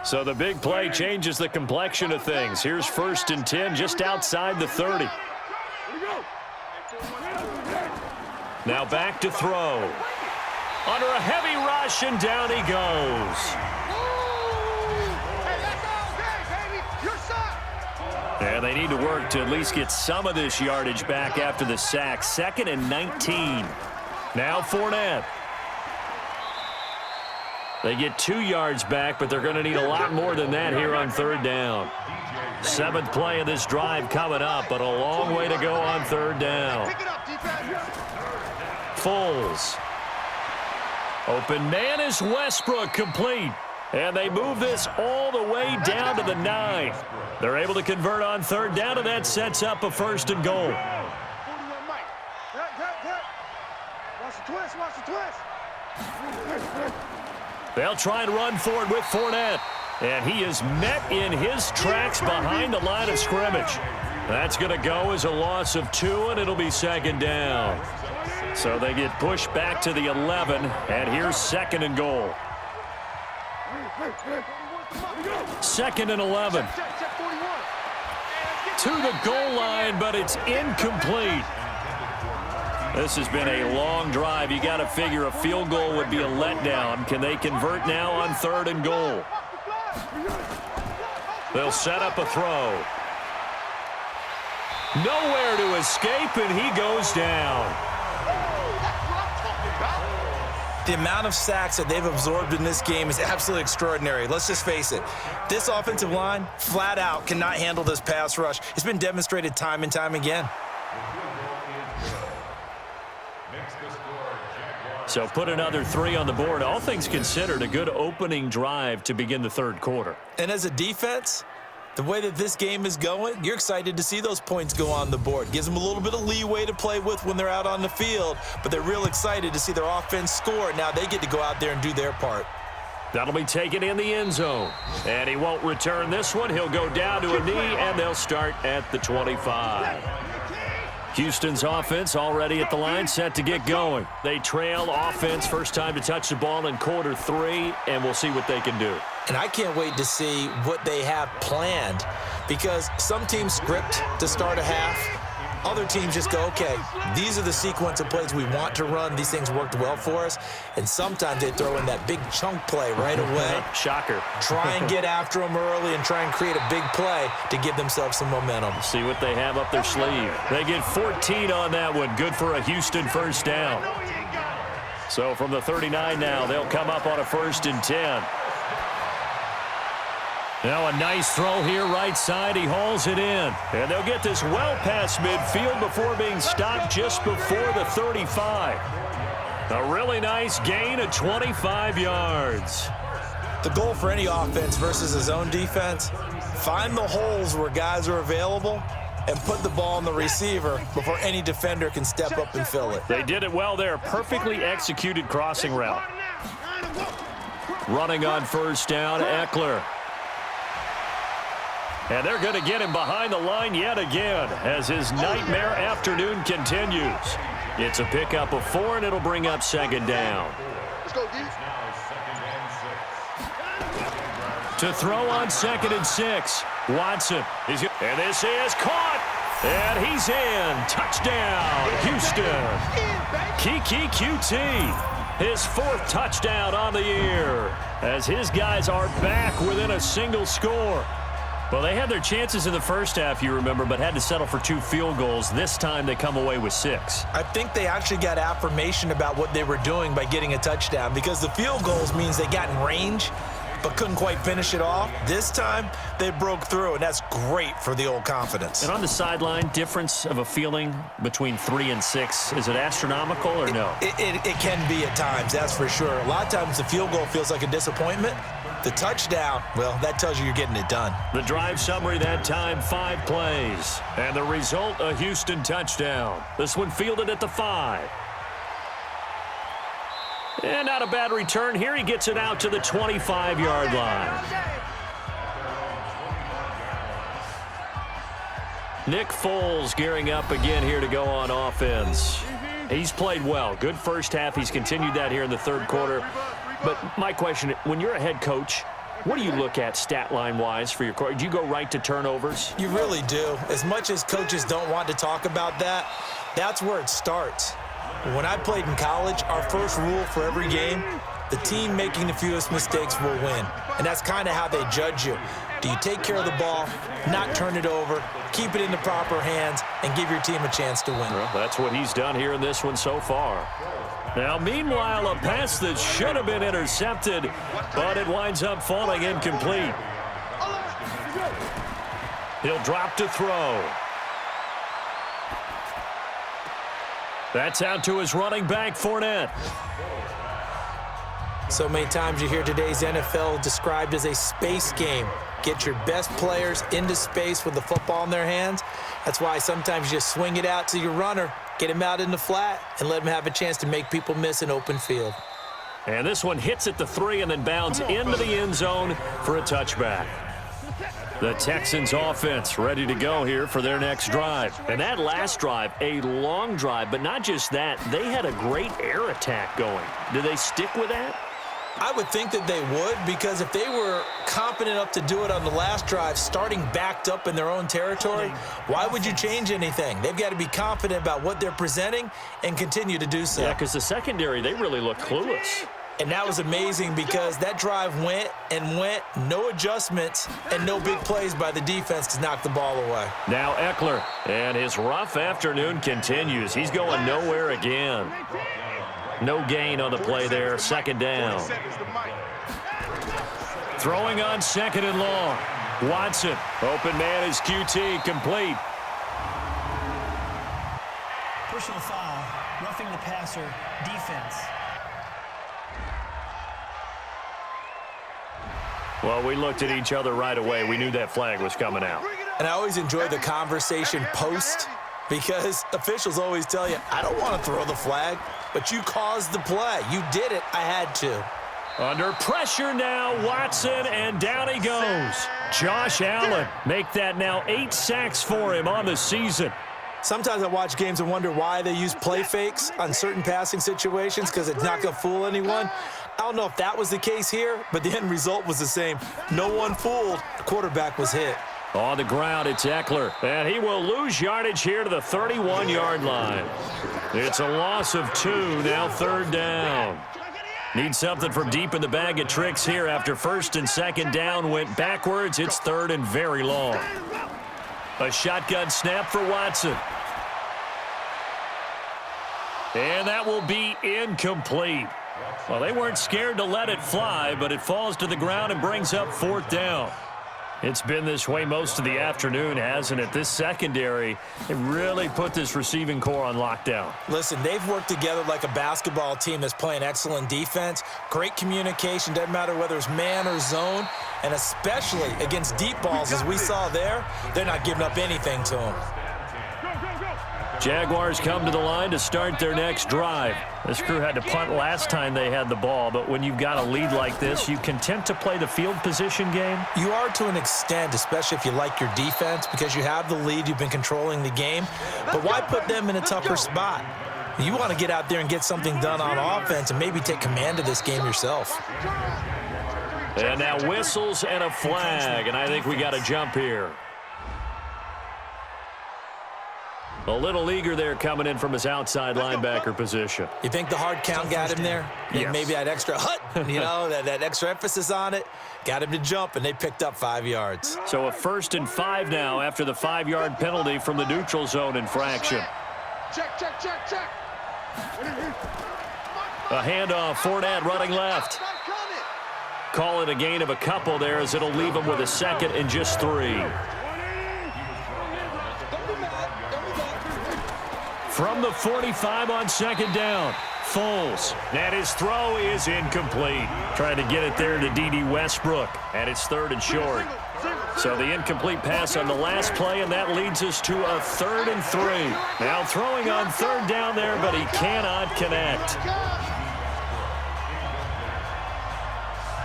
So the big play changes the complexion of things. Here's 1st and 10 just outside the 30. Now back to throw. Under a heavy rush, and down he goes. And they need to work to at least get some of this yardage back after the sack. 2nd and 19. Now Fournette. They get 2 yards back, but they're going to need a lot more than that here on 3rd down. 7th play of this drive coming up, but a long way to go on 3rd down. Foles. Open man is Westbrook, complete. And they move this all the way down to the 9. They're able to convert on 3rd down, and that sets up a 1st and goal. Watch the twist. They'll try and run forward with Fournette. And he is met in his tracks behind the line of scrimmage. That's going to go as a loss of 2, and it'll be 2nd down. So they get pushed back to the 11, and here's 2nd and goal. 2nd and 11. To the goal line, but it's incomplete. This has been a long drive. You got to figure a field goal would be a letdown. Can they convert now on 3rd and goal? They'll set up a throw. Nowhere to escape, and he goes down. The amount of sacks that they've absorbed in this game is absolutely extraordinary. Let's just face it. This offensive line, flat out, cannot handle this pass rush. It's been demonstrated time and time again. So put another 3 on the board. All things considered, a good opening drive to begin the 3rd quarter. And as a defense, the way that this game is going, you're excited to see those points go on the board. Gives them a little bit of leeway to play with when they're out on the field, but they're real excited to see their offense score. Now they get to go out there and do their part. That'll be taken in the end zone. And he won't return this one. He'll go down to a knee, and they'll start at the 25. Houston's offense already at the line, set to get going. They trail offense, first time to touch the ball in quarter 3, and we'll see what they can do. And I can't wait to see what they have planned, because some teams script to start a half. Other teams just go, okay, these are the sequence of plays we want to run. These things worked well for us. And sometimes they throw in that big chunk play right away. Shocker. Try and get after them early and try and create a big play to give themselves some momentum. See what they have up their sleeve. They get 14 on that one. Good for a Houston first down. So from the 39 now, they'll come up on a 1st and 10. Now a nice throw here right side. He hauls it in. And they'll get this well past midfield before being stopped just before the 35. A really nice gain of 25 yards. The goal for any offense versus his own defense, find the holes where guys are available and put the ball on the receiver before any defender can step up and fill it. They did it well there. Perfectly executed crossing route. Running on 1st down, Eckler. And they're going to get him behind the line yet again as his nightmare afternoon continues. It's a pickup of 4, and it'll bring up 2nd down. Let's go, D. To throw on 2nd and 6. Watson. And this is caught. And he's in. Touchdown, Houston. Kiki QT. His 4th touchdown on the year as his guys are back within a single score. Well, they had their chances in the first half, you remember, but had to settle for 2 field goals. This time they come away with 6. I think they actually got affirmation about what they were doing by getting a touchdown, because the field goals means they got in range but couldn't quite finish it off. This time they broke through, and that's great for the old confidence. And on the sideline, difference of a feeling between 3 and 6, is it astronomical or no? It can be at times, that's for sure. A lot of times the field goal feels like a disappointment. The touchdown, well, that tells you you're getting it done. The drive summary that time, 5 plays. And the result, a Houston touchdown. This one fielded at the 5. And not a bad return here. He gets it out to the 25-yard line. Nick Foles gearing up again here to go on offense. He's played well. Good first half. He's continued that here in the 3rd quarter. But my question, when you're a head coach, what do you look at stat line-wise for your coach? Do you go right to turnovers? You really do. As much as coaches don't want to talk about that, that's where it starts. When I played in college, our first rule for every game, the team making the fewest mistakes will win. And that's kind of how they judge you. Do you take care of the ball, not turn it over, keep it in the proper hands, and give your team a chance to win? Well, that's what he's done here in this one so far. Now, meanwhile, a pass that should have been intercepted, but it winds up falling incomplete. He'll drop to throw. That's out to his running back, Fournette. So many times you hear today's NFL described as a space game. Get your best players into space with the football in their hands. That's why sometimes you just swing it out to your runner, get him out in the flat, and let him have a chance to make people miss an open field. And this one hits at the 3 and then bounds into the end zone for a touchback. The Texans offense ready to go here for their next drive. And that last drive, a long drive, but not just that, they had a great air attack going. Do they stick with that? I would think that they would, because if they were confident enough to do it on the last drive, starting backed up in their own territory, why would you change anything? They've got to be confident about what they're presenting and continue to do so. Yeah, because the secondary, they really look clueless. And that was amazing because that drive went and went, no adjustments and no big plays by the defense to knock the ball away. Now Eckler, and his rough afternoon continues. He's going nowhere again. No gain on the play there, second down. Throwing on second and long. Watson, open man is QT, complete. Personal foul, roughing the passer, defense. Well, we looked at each other right away. We knew that flag was coming out. And I always enjoy the conversation post, because officials always tell you, I don't want to throw the flag, but you caused the play. You did it. I had to. Under pressure now, Watson, and down he goes. Josh Allen, make that now 8 sacks for him on the season. Sometimes I watch games and wonder why they use play fakes on certain passing situations, because it's not going to fool anyone. I don't know if that was the case here, but the end result was the same. No one fooled. The quarterback was hit. On the ground, it's Eckler, and he will lose yardage here to the 31-yard line. It's a loss of 2, now third down. Need something from deep in the bag of tricks here after first and second down went backwards. It's third and very long. A shotgun snap for Watson. And that will be incomplete. Well, they weren't scared to let it fly, but it falls to the ground and brings up fourth down. It's been this way most of the afternoon, hasn't it? This secondary, it really put this receiving core on lockdown. Listen, they've worked together like a basketball team that's playing excellent defense. Great communication, doesn't matter whether it's man or zone, and especially against deep balls, as we saw there, they're not giving up anything to them. Jaguars come to the line to start their next drive. This crew had to punt last time they had the ball, but when you've got a lead like this, you content to play the field position game? You are to an extent, especially if you like your defense, because you have the lead, you've been controlling the game. But why put them in a tougher spot? You want to get out there and get something done on offense and maybe take command of this game yourself. And now whistles and a flag, and I think we got a jump here. A little eager there coming in from his outside linebacker position. You think the hard count got him there? Yes. Maybe that extra that extra emphasis on it got him to jump, and they picked up 5 yards. So a 1st and 5 now after the 5-yard penalty from the neutral zone infraction. Check. A handoff, Fournette running left. Call it a gain of a couple there, as it'll leave him with a 2nd and just 3. From the 45 on 2nd down, Foles. And his throw is incomplete. Trying to get it there to D.D. Westbrook. And it's 3rd and short. So the incomplete pass on the last play, and that leads us to a 3rd and 3. Now throwing on 3rd down there, but he cannot connect.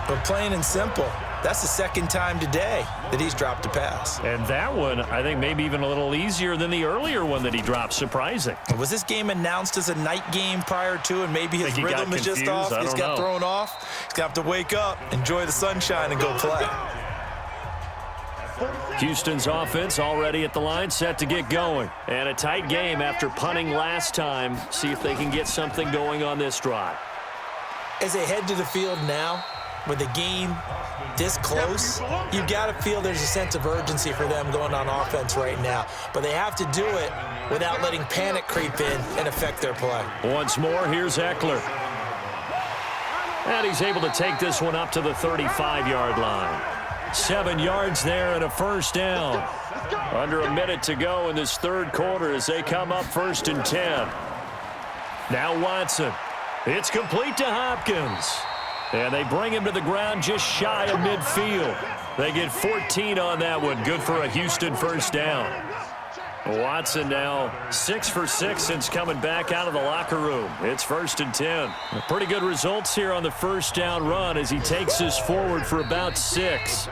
But plain and simple, that's the 2nd time today that he's dropped a pass. And that one, I think, maybe even a little easier than the earlier one that he dropped. Surprising. Was this game announced as a night game prior to, and maybe his rhythm is just off? He's got thrown off. He's going to have to wake up, enjoy the sunshine, and go play. Houston's offense already at the line, set to get going. And a tight game after punting last time. See if they can get something going on this drive. As they head to the field now, with the game this close, you've got to feel there's a sense of urgency for them going on offense right now. But they have to do it without letting panic creep in and affect their play. Once more, here's Eckler. And he's able to take this one up to the 35-yard line. 7 yards there and a 1st down. Under a minute to go in this 3rd quarter as they come up 1st and 10. Now Watson. It's complete to Hopkins. And they bring him to the ground just shy of midfield. They get 14 on that one. Good for a Houston 1st down. Watson now 6 for 6 since coming back out of the locker room. It's 1st and 10. Pretty good results here on the 1st down run as he takes us forward for about 6.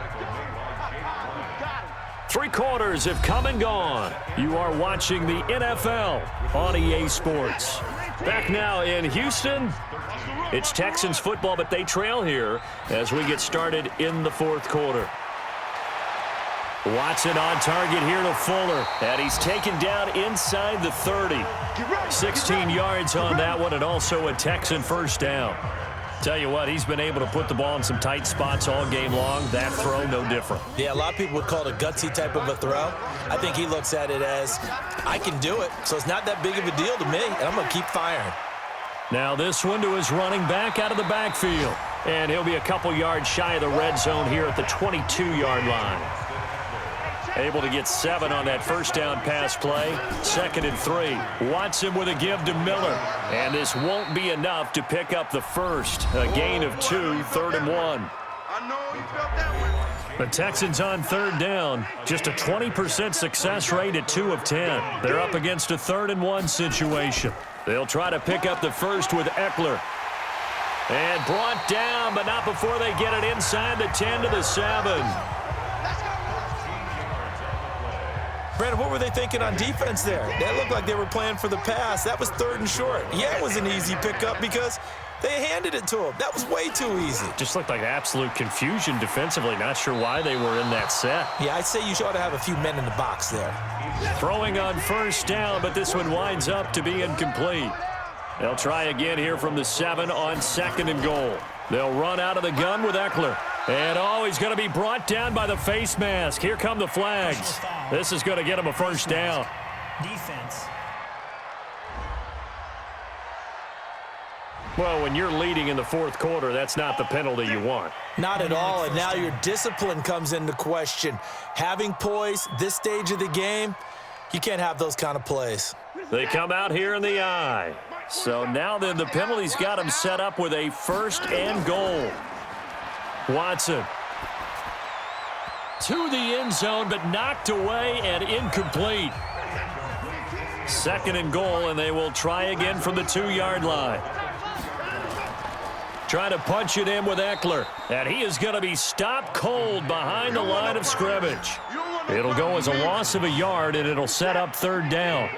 3 quarters have come and gone. You are watching the NFL on EA Sports. Back now in Houston, it's Texans football, but they trail here as we get started in the 4th quarter. Watson on target here to Fuller, and he's taken down inside the 30. 16 yards on that one, and also a Texan first down. Tell you what, he's been able to put the ball in some tight spots all game long. That throw, no different. Yeah, a lot of people would call it a gutsy type of a throw. I think he looks at it as, I can do it, so it's not that big of a deal to me, and I'm going to keep firing. Now this one to his running back out of the backfield. And he'll be a couple yards shy of the red zone here at the 22-yard line. Able to get 7 on that first down pass play. 2nd and 3. Watson with a give to Miller. And this won't be enough to pick up the first. A gain of 2, 3rd and 1. I know you felt that way. The Texans on 3rd down. Just a 20% success rate at 2 of 10. They're up against a 3rd and 1 situation. They'll try to pick up the first with Eckler. And brought down, but not before they get it inside the 10 to the 7. Brandon, what were they thinking on defense there? That looked like they were playing for the pass. That was 3rd and short. Yeah, it was an easy pickup because they handed it to him. That was way too easy. Just looked like absolute confusion defensively. Not sure why they were in that set. Yeah, I'd say you ought to have a few men in the box there. Throwing on first down, but this one winds up to be incomplete. They'll try again here from the 7 on 2nd and goal. They'll run out of the gun with Eckler. And, he's going to be brought down by the face mask. Here come the flags. This is going to get him a first down. Defense. Well, when you're leading in the 4th quarter, that's not the penalty you want. Not at all, and now your discipline comes into question. Having poise this stage of the game, you can't have those kind of plays. They come out here in the eye. So now then the penalty's got him set up with a 1st and goal. Watson to the end zone, but knocked away and incomplete. 2nd and goal, and they will try again from the 2-yard line. Trying to punch it in with Eckler, and he is going to be stopped cold behind the line of scrimmage. It'll go as a loss of a yard, and it'll set up 3rd down.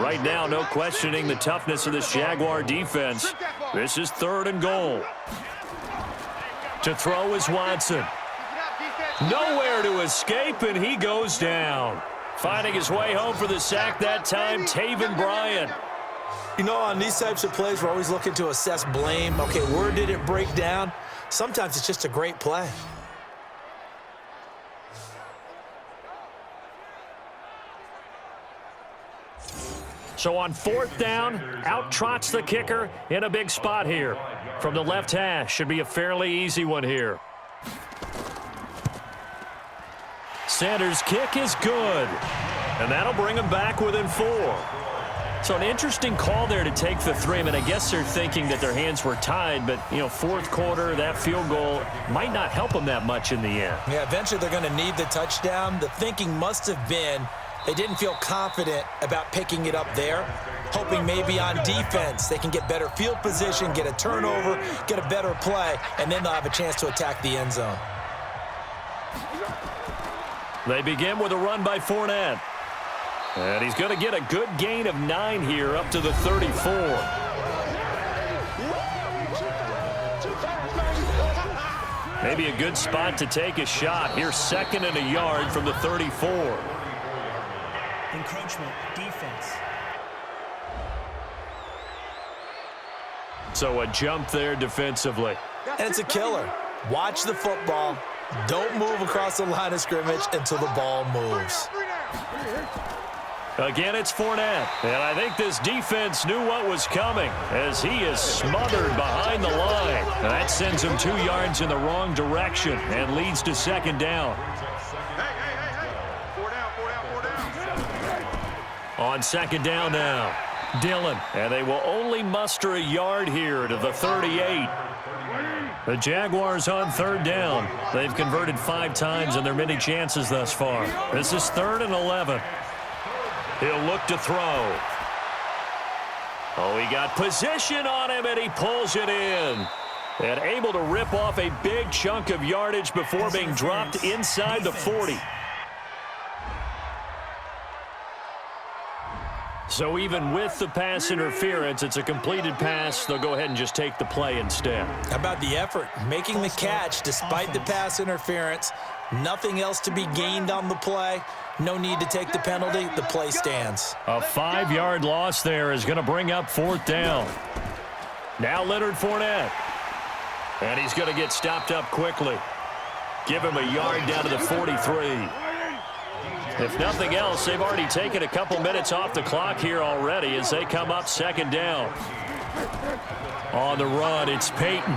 Right now, no questioning the toughness of this Jaguar defense. This is 3rd and goal. To throw is Watson. Nowhere to escape, and he goes down. Finding his way home for the sack that time, Taven Bryan. You know, on these types of plays, we're always looking to assess blame. Okay, where did it break down? Sometimes it's just a great play. So on 4th down, out trots the kicker in a big spot here. From the left hash, should be a fairly easy one here. Sanders' kick is good. And that'll bring him back within 4. So an interesting call there to take the 3. I mean, I guess they're thinking that their hands were tied, but, 4th quarter, that field goal might not help them that much in the end. Yeah, eventually they're going to need the touchdown. The thinking must have been they didn't feel confident about picking it up there, hoping maybe on defense they can get better field position, get a turnover, get a better play, and then they'll have a chance to attack the end zone. They begin with a run by Fournette. And he's going to get a good gain of 9 here up to the 34. Maybe a good spot to take a shot. Here's 2nd and a yard from the 34. Encroachment, defense. So a jump there defensively. And it's a killer. Watch the football. Don't move across the line of scrimmage until the ball moves. Again, it's Fournette. And I think this defense knew what was coming as he is smothered behind the line. And that sends him 2 yards in the wrong direction and leads to 2nd down. On 2nd down now, Dillon. And they will only muster a yard here to the 38. The Jaguars on 3rd down. They've converted 5 times in their many chances thus far. This is 3rd and 11. He'll look to throw. Oh, he got position on him, and he pulls it in. And able to rip off a big chunk of yardage before being dropped inside the 40. So even with the pass interference, it's a completed pass. They'll go ahead and just take the play instead. How about the effort? Making the catch despite the pass interference. Nothing else to be gained on the play. No need to take the penalty. The play stands. A 5-yard loss there is going to bring up 4th down. Now Leonard Fournette. And he's going to get stopped up quickly. Give him a yard down to the 43. If nothing else, they've already taken a couple minutes off the clock here already as they come up 2nd down. On the run, it's Peyton.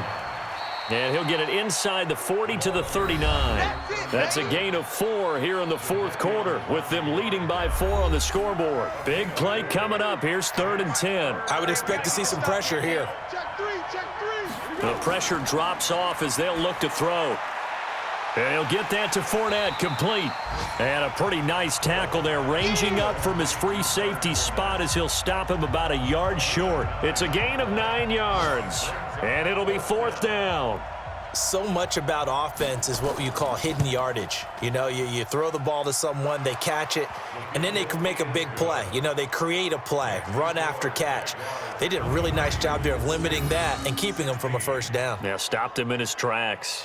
And he'll get it inside the 40 to the 39. That's a gain of 4 here in the 4th quarter with them leading by 4 on the scoreboard. Big play coming up. Here's 3rd and 10. I would expect to see some pressure here. The pressure drops off as they'll look to throw. And he'll get that to Fournette, complete. And a pretty nice tackle there, ranging up from his free safety spot as he'll stop him about a yard short. It's a gain of 9 yards, and it'll be 4th down. So much about offense is what you call hidden yardage. You know, you throw the ball to someone, they catch it, and then they can make a big play. You know, they create a play, run after catch. They did a really nice job there of limiting that and keeping him from a 1st down. Yeah, stopped him in his tracks.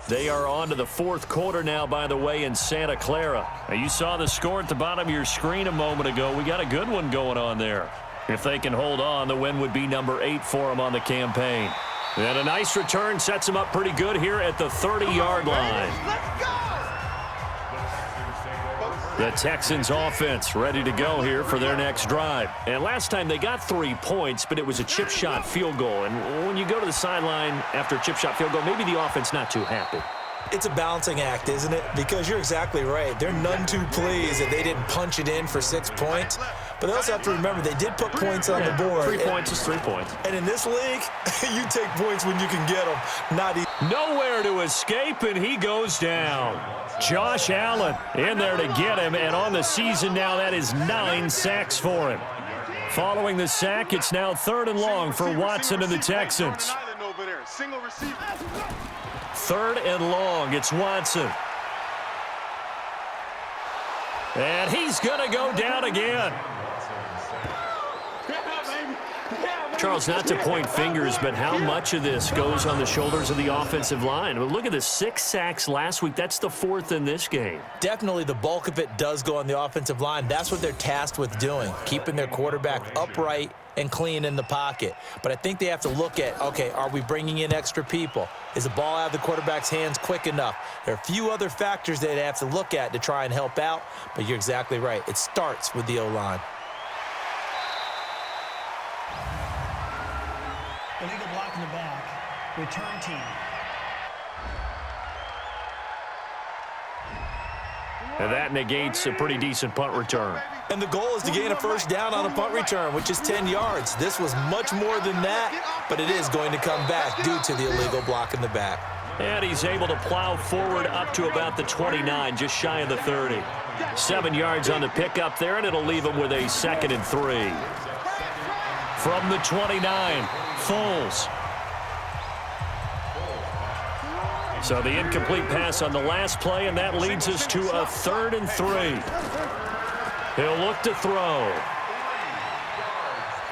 They are on to the 4th quarter now, by the way, in Santa Clara. Now, you saw the score at the bottom of your screen a moment ago. We got a good one going on there. If they can hold on, the win would be number 8 for them on the campaign. And a nice return sets them up pretty good here at the 30-yard line. Let's go! The Texans offense ready to go here for their next drive. And last time they got 3 points, but it was a chip shot field goal. And when you go to the sideline after a chip shot field goal, maybe the offense not too happy. It's a balancing act, isn't it? Because you're exactly right. They're none too pleased that they didn't punch it in for 6 points. But they also have to remember they did put points on the board. 3 points is 3 points. And in this league, you take points when you can get them. Not easy. Nowhere to escape, and he goes down. Josh Allen in there to get him, and on the season now, that is 9 sacks for him. Following the sack, it's now 3rd and long for Watson and the Texans. 3rd and long, it's Watson. And he's going to go down again. Charles, not to point fingers, but how much of this goes on the shoulders of the offensive line? Well, look at the 6 sacks last week. That's the 4th in this game. Definitely the bulk of it does go on the offensive line. That's what they're tasked with doing, keeping their quarterback upright and clean in the pocket. But I think they have to look at, okay, are we bringing in extra people? Is the ball out of the quarterback's hands quick enough? There are a few other factors they have to look at to try and help out, but you're exactly right. It starts with the O-line. Illegal block in the back. Return team. And that negates a pretty decent punt return. And the goal is to gain a 1st down on a punt return, which is 10 yards. This was much more than that, but it is going to come back due to the illegal block in the back. And he's able to plow forward up to about the 29, just shy of the 30. 7 yards on the pickup there, and it'll leave him with a 2nd and 3. From the 29, Foles. So the incomplete pass on the last play, and that leads us to a 3rd and 3. He'll look to throw.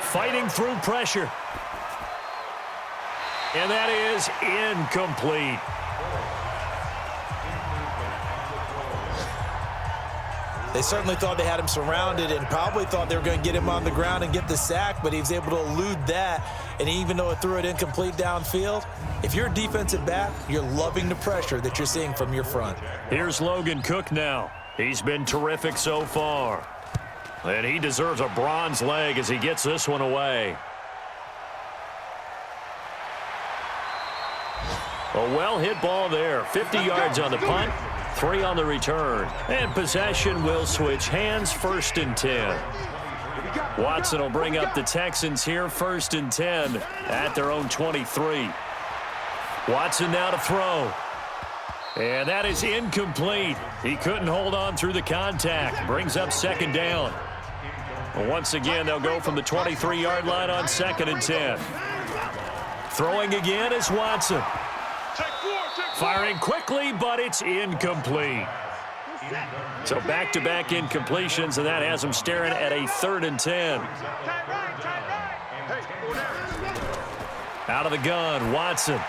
Fighting through pressure. And that is incomplete. They certainly thought they had him surrounded and probably thought they were going to get him on the ground and get the sack, but he was able to elude that. And even though it threw it incomplete downfield, if you're a defensive back, you're loving the pressure that you're seeing from your front. Here's Logan Cook now. He's been terrific so far. And he deserves a bronze leg as he gets this one away. A well-hit ball there. 50 yards on the punt, 3 on the return. And possession will switch hands, 1st and 10. Watson will bring up the Texans here, 1st and 10 at their own 23. Watson now to throw. And that is incomplete. He couldn't hold on through the contact. Brings up 2nd down. Once again, they'll go from the 23-yard line on 2nd and 10. Throwing again is Watson. Firing quickly, but it's incomplete. So back-to-back incompletions, and that has him staring at a 3rd and 10. Out of the gun, Watson.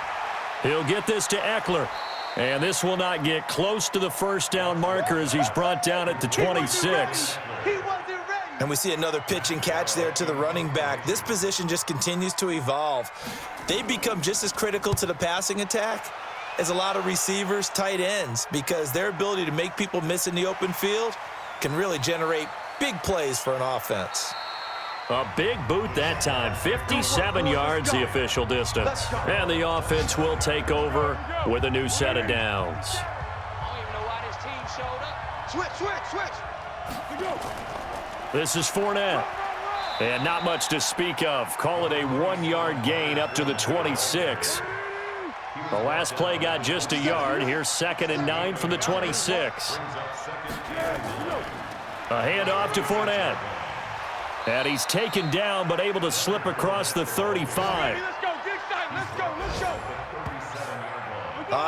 He'll get this to Eckler. And this will not get close to the first down marker as he's brought down at the 26. And we see another pitch and catch there to the running back. This position just continues to evolve. They become just as critical to the passing attack as a lot of receivers, tight ends, because their ability to make people miss in the open field can really generate big plays for an offense. A big boot that time, 57 yards the official distance. And the offense will take over with a new set of downs. This is Fournette. And not much to speak of. Call it a 1-yard gain up to the 26. The last play got just a yard. Here's 2nd and 9 from the 26. A handoff to Fournette. And he's taken down, but able to slip across the 35.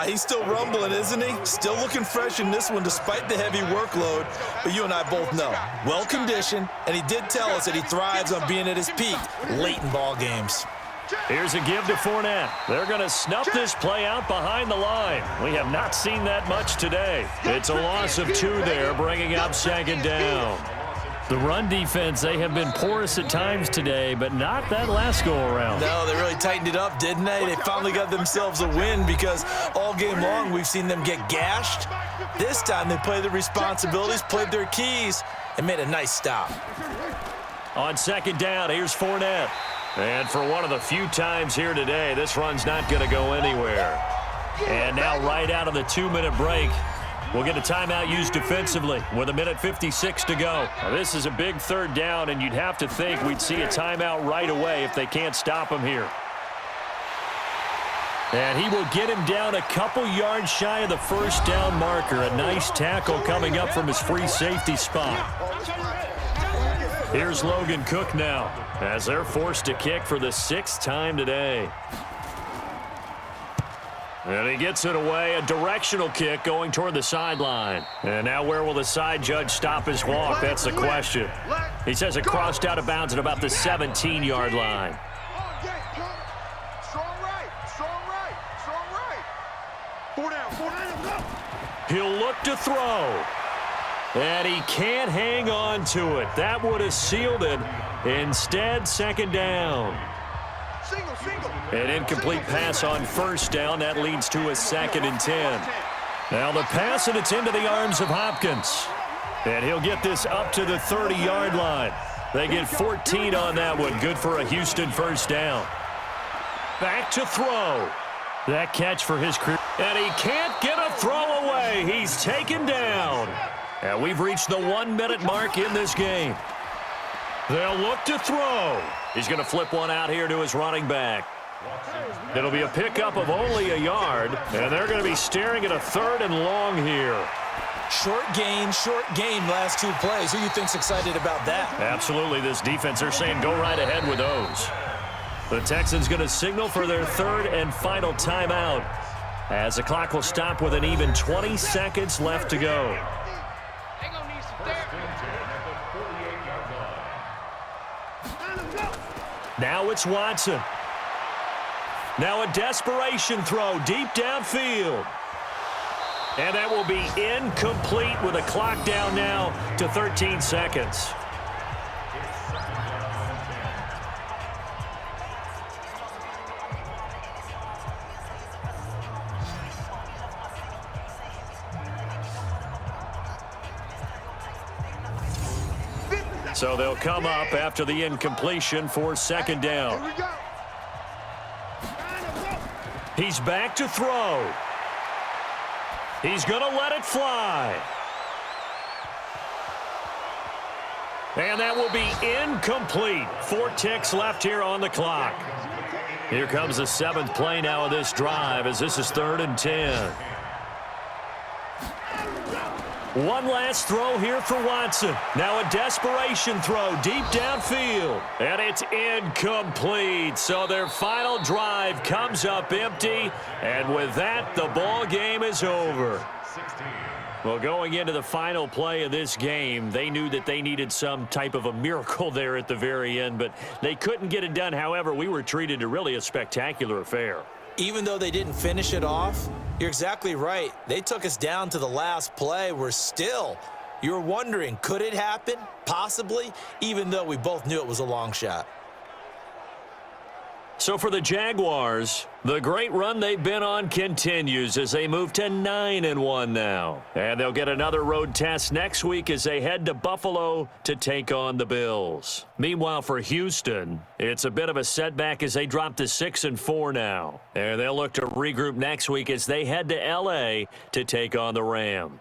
He's still rumbling, isn't he? Still looking fresh in this one despite the heavy workload. But you and I both know, well-conditioned, and he did tell us that he thrives on being at his peak late in ball games. Here's a give to Fournette. They're going to snuff this play out behind the line. We have not seen that much today. It's a loss of 2 there, bringing up 2nd down. The run defense, they have been porous at times today, but not that last go-around. No, they really tightened it up, didn't they? They finally got themselves a win because all game long we've seen them get gashed. This time they played their responsibilities, played their keys, and made a nice stop. On 2nd down, here's Fournette. And for one of the few times here today, this run's not going to go anywhere. And now right out of the 2-minute break, we'll get a timeout used defensively with 1:56 to go. Now, this is a big 3rd down, and you'd have to think we'd see a timeout right away if they can't stop him here. And he will get him down a couple yards shy of the first down marker. A nice tackle coming up from his free safety spot. Here's Logan Cook now as they're forced to kick for the 6th time today. And he gets it away, a directional kick going toward the sideline. And now where will the side judge stop his walk? That's the question. He says it crossed out of bounds at about the 17-yard line. He'll look to throw. And he can't hang on to it. That would have sealed it. Instead, 2nd down. An incomplete pass on 1st down. That leads to a 2nd and 10. Now the pass, and it's into the arms of Hopkins. And he'll get this up to the 30-yard line. They get 14 on that one. Good for a Houston 1st down. Back to throw. That catch for his career. And he can't get a throw away. He's taken down. And we've reached the 1-minute mark in this game. They'll look to throw. He's going to flip one out here to his running back. It'll be a pickup of only a yard, and they're going to be staring at a 3rd and long here. Short game, last 2 plays. Who do you think's excited about that? Absolutely, this defense, they're saying go right ahead with those. The Texans going to signal for their 3rd and final timeout as the clock will stop with an even 20 seconds left to go. Now it's Watson. Now a desperation throw deep downfield. And that will be incomplete with a clock down now to 13 seconds. So they'll come up after the incompletion for 2nd down. He's back to throw. He's going to let it fly. And that will be incomplete. 4 ticks left here on the clock. Here comes the 7th play now of this drive as this is 3rd and 10. One last throw here for Watson. Now a desperation throw deep downfield. And it's incomplete. So their final drive comes up empty. And with that, the ball game is over. Well, going into the final play of this game, they knew that they needed some type of a miracle there at the very end, but they couldn't get it done. However, we were treated to really a spectacular affair. Even though they didn't finish it off, you're exactly right. They took us down to the last play. You're wondering, could it happen? Possibly, even though we both knew it was a long shot. So for the Jaguars, the great run they've been on continues as they move to 9-1 now. And they'll get another road test next week as they head to Buffalo to take on the Bills. Meanwhile, for Houston, it's a bit of a setback as they drop to 6-4 now. And they'll look to regroup next week as they head to L.A. to take on the Rams.